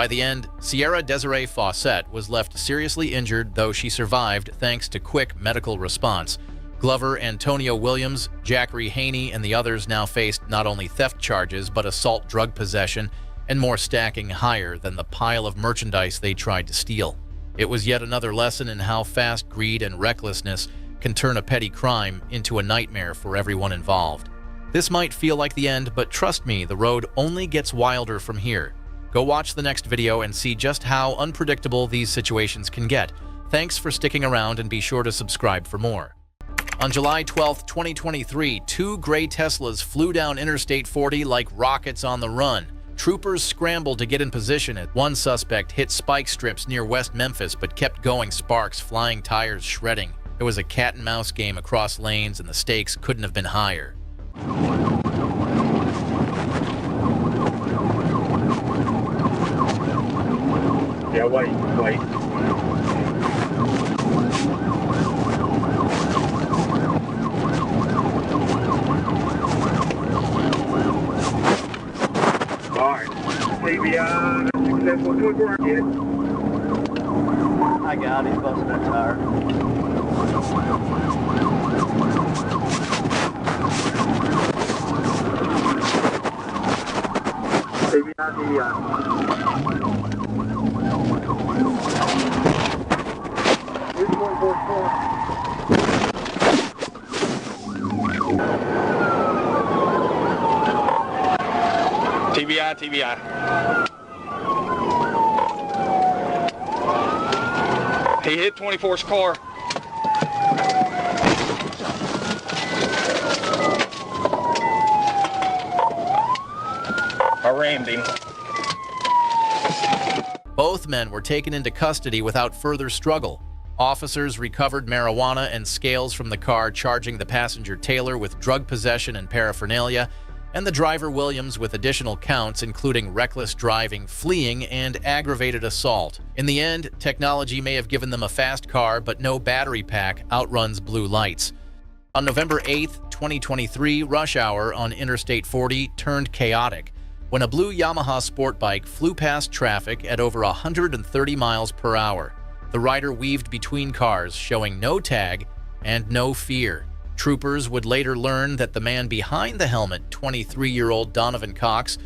By the end, Sierra Desiree Fawcett was left seriously injured, though she survived thanks to quick medical response. Glover, Antonio Williams, Jackery Haney, and the others now faced not only theft charges, but assault, drug possession, and more, stacking higher than the pile of merchandise they tried to steal. It was yet another lesson in how fast greed and recklessness can turn a petty crime into a nightmare for everyone involved. This might feel like the end, but trust me, the road only gets wilder from here. Go watch the next video and see just how unpredictable these situations can get. Thanks for sticking around, and be sure to subscribe for more. On July 12, 2023, 2 gray Teslas flew down Interstate 40 like rockets on the run. Troopers scrambled to get in position as one suspect hit spike strips near West Memphis but kept going, sparks flying, tires shredding. It was a cat-and-mouse game across lanes, and the stakes couldn't have been higher.
Yeah, wait. Alright, CBI, successful trooper, get it?
I got it, he's busting that tire.
CBI. TBI. He hit 24's car. I rammed him.
Both men were taken into custody without further struggle. Officers recovered marijuana and scales from the car, charging the passenger Taylor with drug possession and paraphernalia, and the driver Williams with additional counts, including reckless driving, fleeing, and aggravated assault. In the end, technology may have given them a fast car, but no battery pack outruns blue lights. On November 8, 2023, rush hour on Interstate 40 turned chaotic when a blue Yamaha sport bike flew past traffic at over 130 miles per hour. The rider weaved between cars, showing no tag and no fear. Troopers would later learn that the man behind the helmet, 23-year-old Donovan Cox,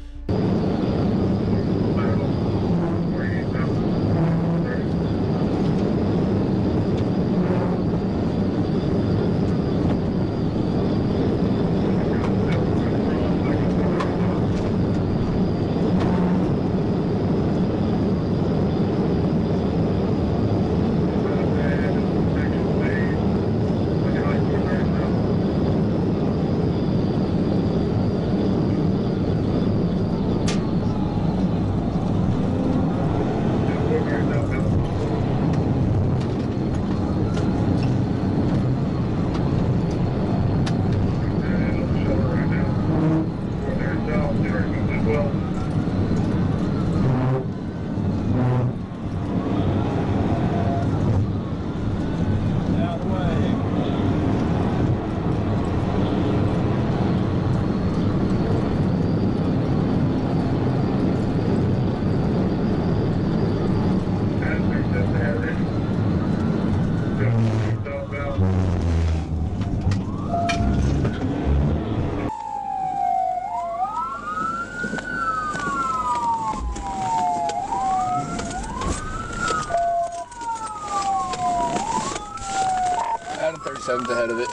Adam 37's ahead of it.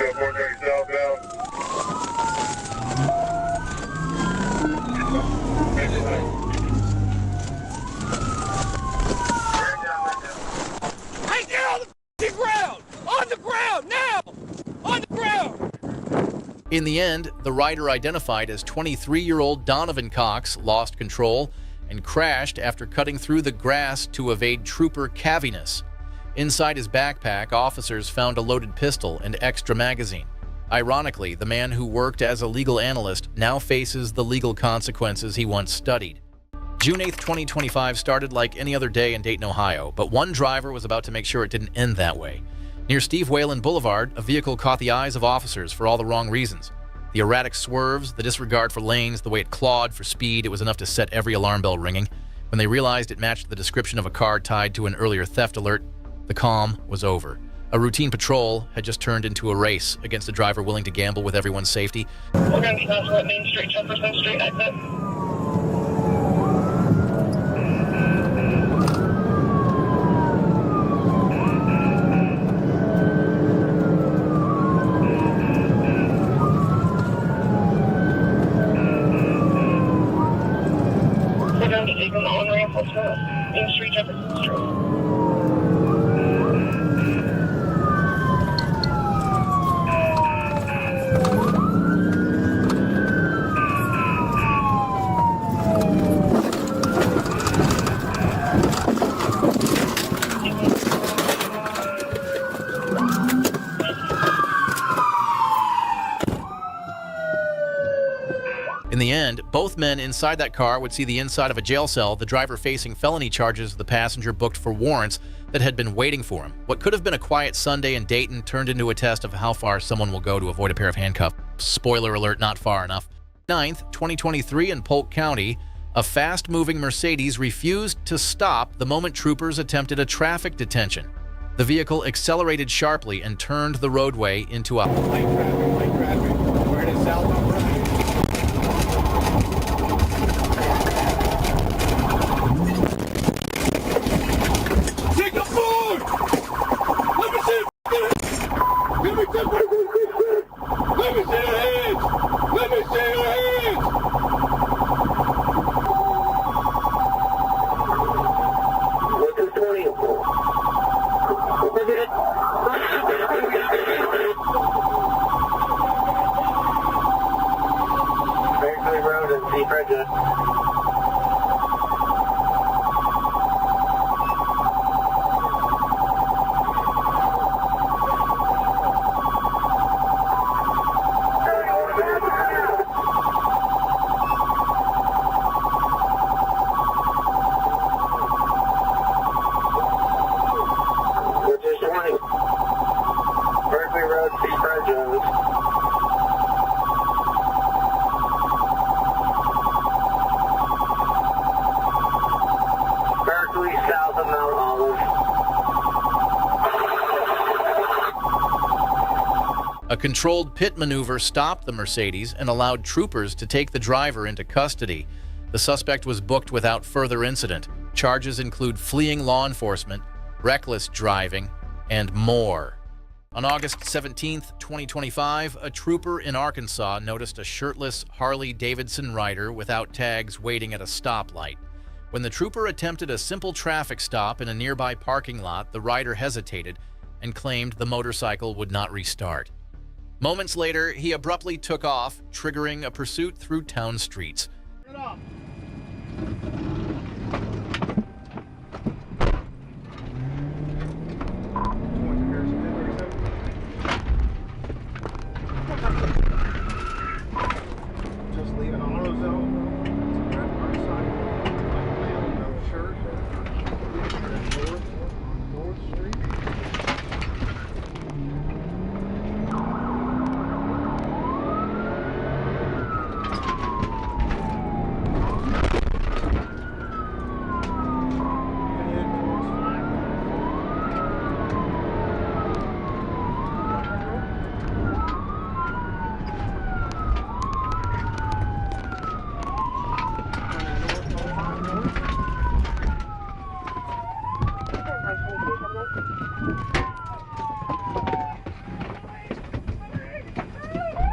Yeah, 430 southbound.
Hey, get on the ground! On the ground, now! On the ground!
In the end, the rider, identified as 23-year-old Donovan Cox, lost control and crashed after cutting through the grass to evade Trooper Caviness. Inside his backpack, officers found a loaded pistol and extra magazine. Ironically, the man who worked as a legal analyst now faces the legal consequences he once studied. June 8, 2025 started like any other day in Dayton, Ohio, but one driver was about to make sure it didn't end that way. Near Steve Whalen Boulevard, a vehicle caught the eyes of officers for all the wrong reasons. The erratic swerves, the disregard for lanes, the way it clawed for speed, it was enough to set every alarm bell ringing. When they realized it matched the description of a car tied to an earlier theft alert, the calm was over. A routine patrol had just turned into a race against a driver willing to gamble with everyone's safety.
We're going to be passing at Main Street, Jefferson Street exit. We're going to be taking the on-ramp to Main Street, Jefferson Street.
In the end, both men inside that car would see the inside of a jail cell, the driver facing felony charges, the passenger booked for warrants that had been waiting for him. What could have been a quiet Sunday in Dayton turned into a test of how far someone will go to avoid a pair of handcuffs. Spoiler alert, not far enough. 9th, 2023 in Polk County, a fast-moving Mercedes refused to stop the moment troopers attempted a traffic detention. The vehicle accelerated sharply and turned the roadway into a...
Light traffic. We're in southbound Broadway. Take the board! Let me see Let me see your hands! Let me see your hands! What is 20? Berkeley Road and C. Prejudice. Berkeley Road, C. Prejudice. Berkeley, south of Mount Olive.
A controlled pit maneuver stopped the Mercedes and allowed troopers to take the driver into custody. The suspect was booked without further incident. Charges include fleeing law enforcement, reckless driving, and more. On August 17, 2025, a trooper in Arkansas noticed a shirtless Harley-Davidson rider without tags waiting at a stoplight. When the trooper attempted a simple traffic stop in a nearby parking lot, the rider hesitated and claimed the motorcycle would not restart. Moments later, he abruptly took off, triggering a pursuit through town streets.
Get off! Just leaving AutoZone. Right on our side. No church. North Street.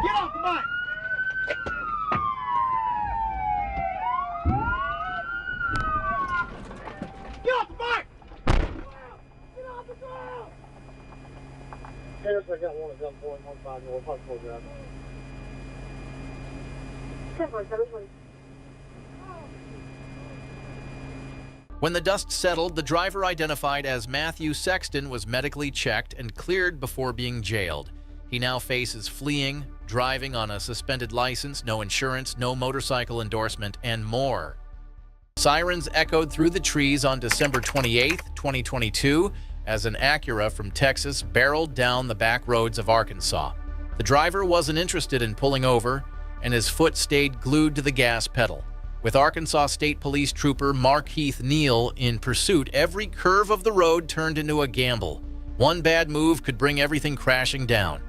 Get off the bike! Get off the bike! Get off the ground! Here's I got one at gunpoint, 150, we'll punch full grab.
10.720.
When the dust settled, the driver identified as Matthew Sexton was medically checked and cleared before being jailed. He now faces fleeing, driving on a suspended license, no insurance, no motorcycle endorsement, and more. Sirens echoed through the trees on December 28, 2022, as an Acura from Texas barreled down the back roads of Arkansas. The driver wasn't interested in pulling over, and his foot stayed glued to the gas pedal. With Arkansas State Police Trooper Mark Heath Neal in pursuit, every curve of the road turned into a gamble. One bad move could bring everything crashing down.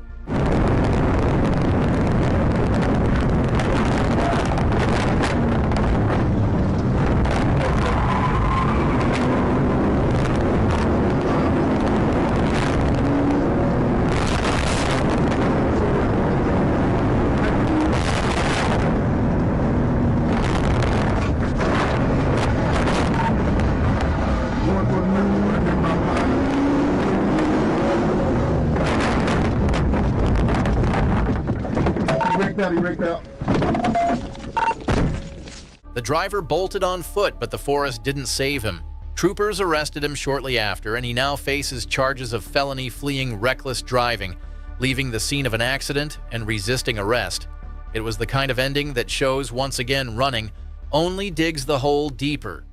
He wrecked out.
The driver bolted on foot, but the forest didn't save him. Troopers arrested him shortly after, and he now faces charges of felony fleeing reckless driving, leaving the scene of an accident and resisting arrest. It was the kind of ending that shows once again running only digs the hole deeper.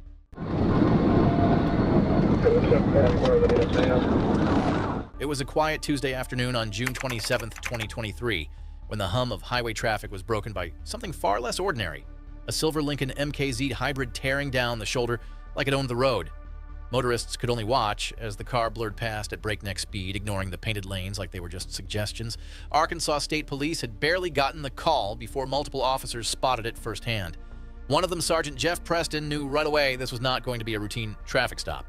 It was a quiet Tuesday afternoon on June 27, 2023. When the hum of highway traffic was broken by something far less ordinary, a silver Lincoln MKZ hybrid tearing down the shoulder like it owned the road. Motorists could only watch as the car blurred past at breakneck speed, ignoring the painted lanes like they were just suggestions. Arkansas State Police had barely gotten the call before multiple officers spotted it firsthand. One of them, Sergeant Jeff Preston, knew right away this was not going to be a routine traffic stop.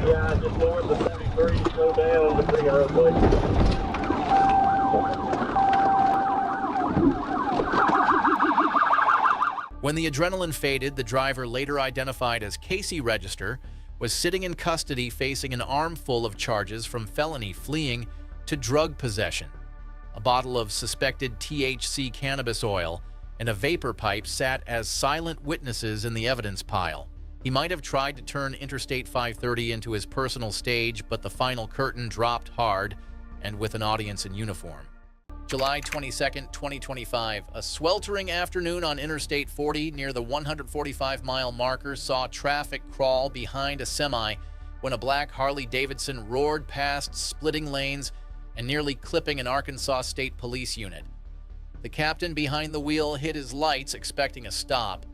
Yeah, just north of 73, slow down, the big roadway.
When the adrenaline faded, the driver, later identified as Casey Register, was sitting in custody facing an armful of charges from felony fleeing to drug possession. A bottle of suspected THC cannabis oil and a vapor pipe sat as silent witnesses in the evidence pile. He might have tried to turn Interstate 530 into his personal stage, but the final curtain dropped hard and with an audience in uniform. July 22, 2025, a sweltering afternoon on Interstate 40 near the 145-mile marker saw traffic crawl behind a semi when a black Harley-Davidson roared past splitting lanes and nearly clipping an Arkansas State Police unit. The captain behind the wheel hit his lights expecting a stop.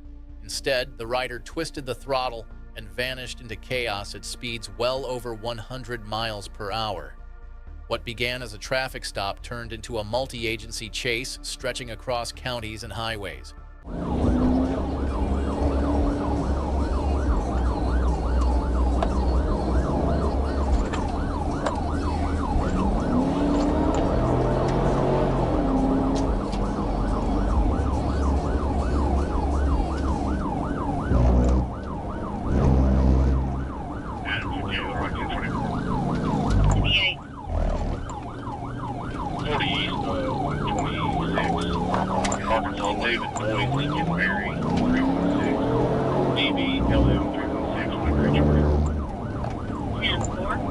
Instead, the rider twisted the throttle and vanished into chaos at speeds well over 100 miles per hour. What began as a traffic stop turned into a multi-agency chase stretching across counties and highways.
David Boyd, Lincoln Berry, 316, BB, LM 316, on the bridge order. 10-4.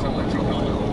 I'll let you know.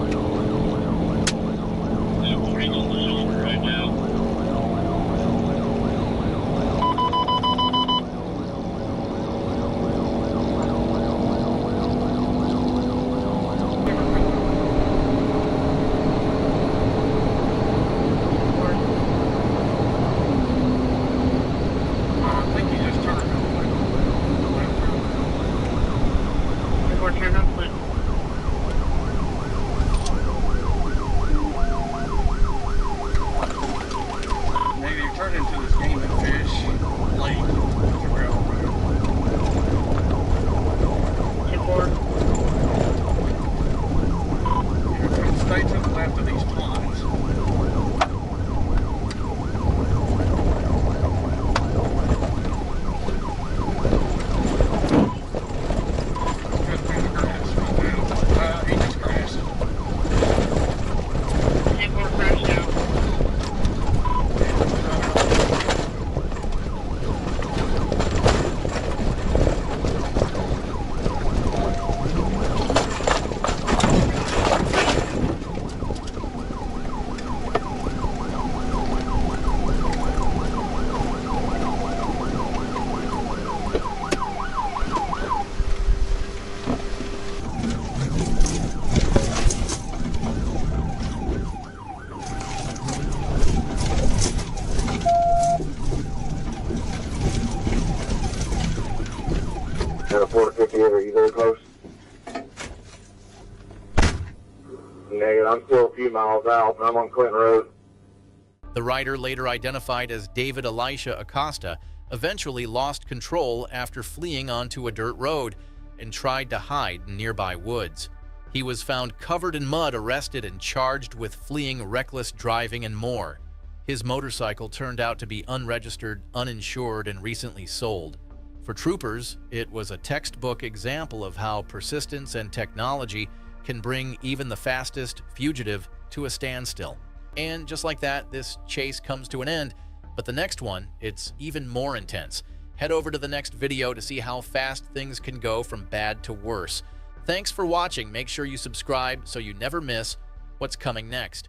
458, are you very close? Negative, I'm still a few miles out, and I'm on Clinton Road.
The rider, later identified as David Elisha Acosta, eventually lost control after fleeing onto a dirt road and tried to hide in nearby woods. He was found covered in mud, arrested, and charged with fleeing, reckless driving, and more. His motorcycle turned out to be unregistered, uninsured, and recently sold. For troopers, it was a textbook example of how persistence and technology can bring even the fastest fugitive to a standstill. And just like that, this chase comes to an end, but the next one, it's even more intense. Head over to the next video to see how fast things can go from bad to worse. Thanks for watching. Make sure you subscribe so you never miss what's coming next.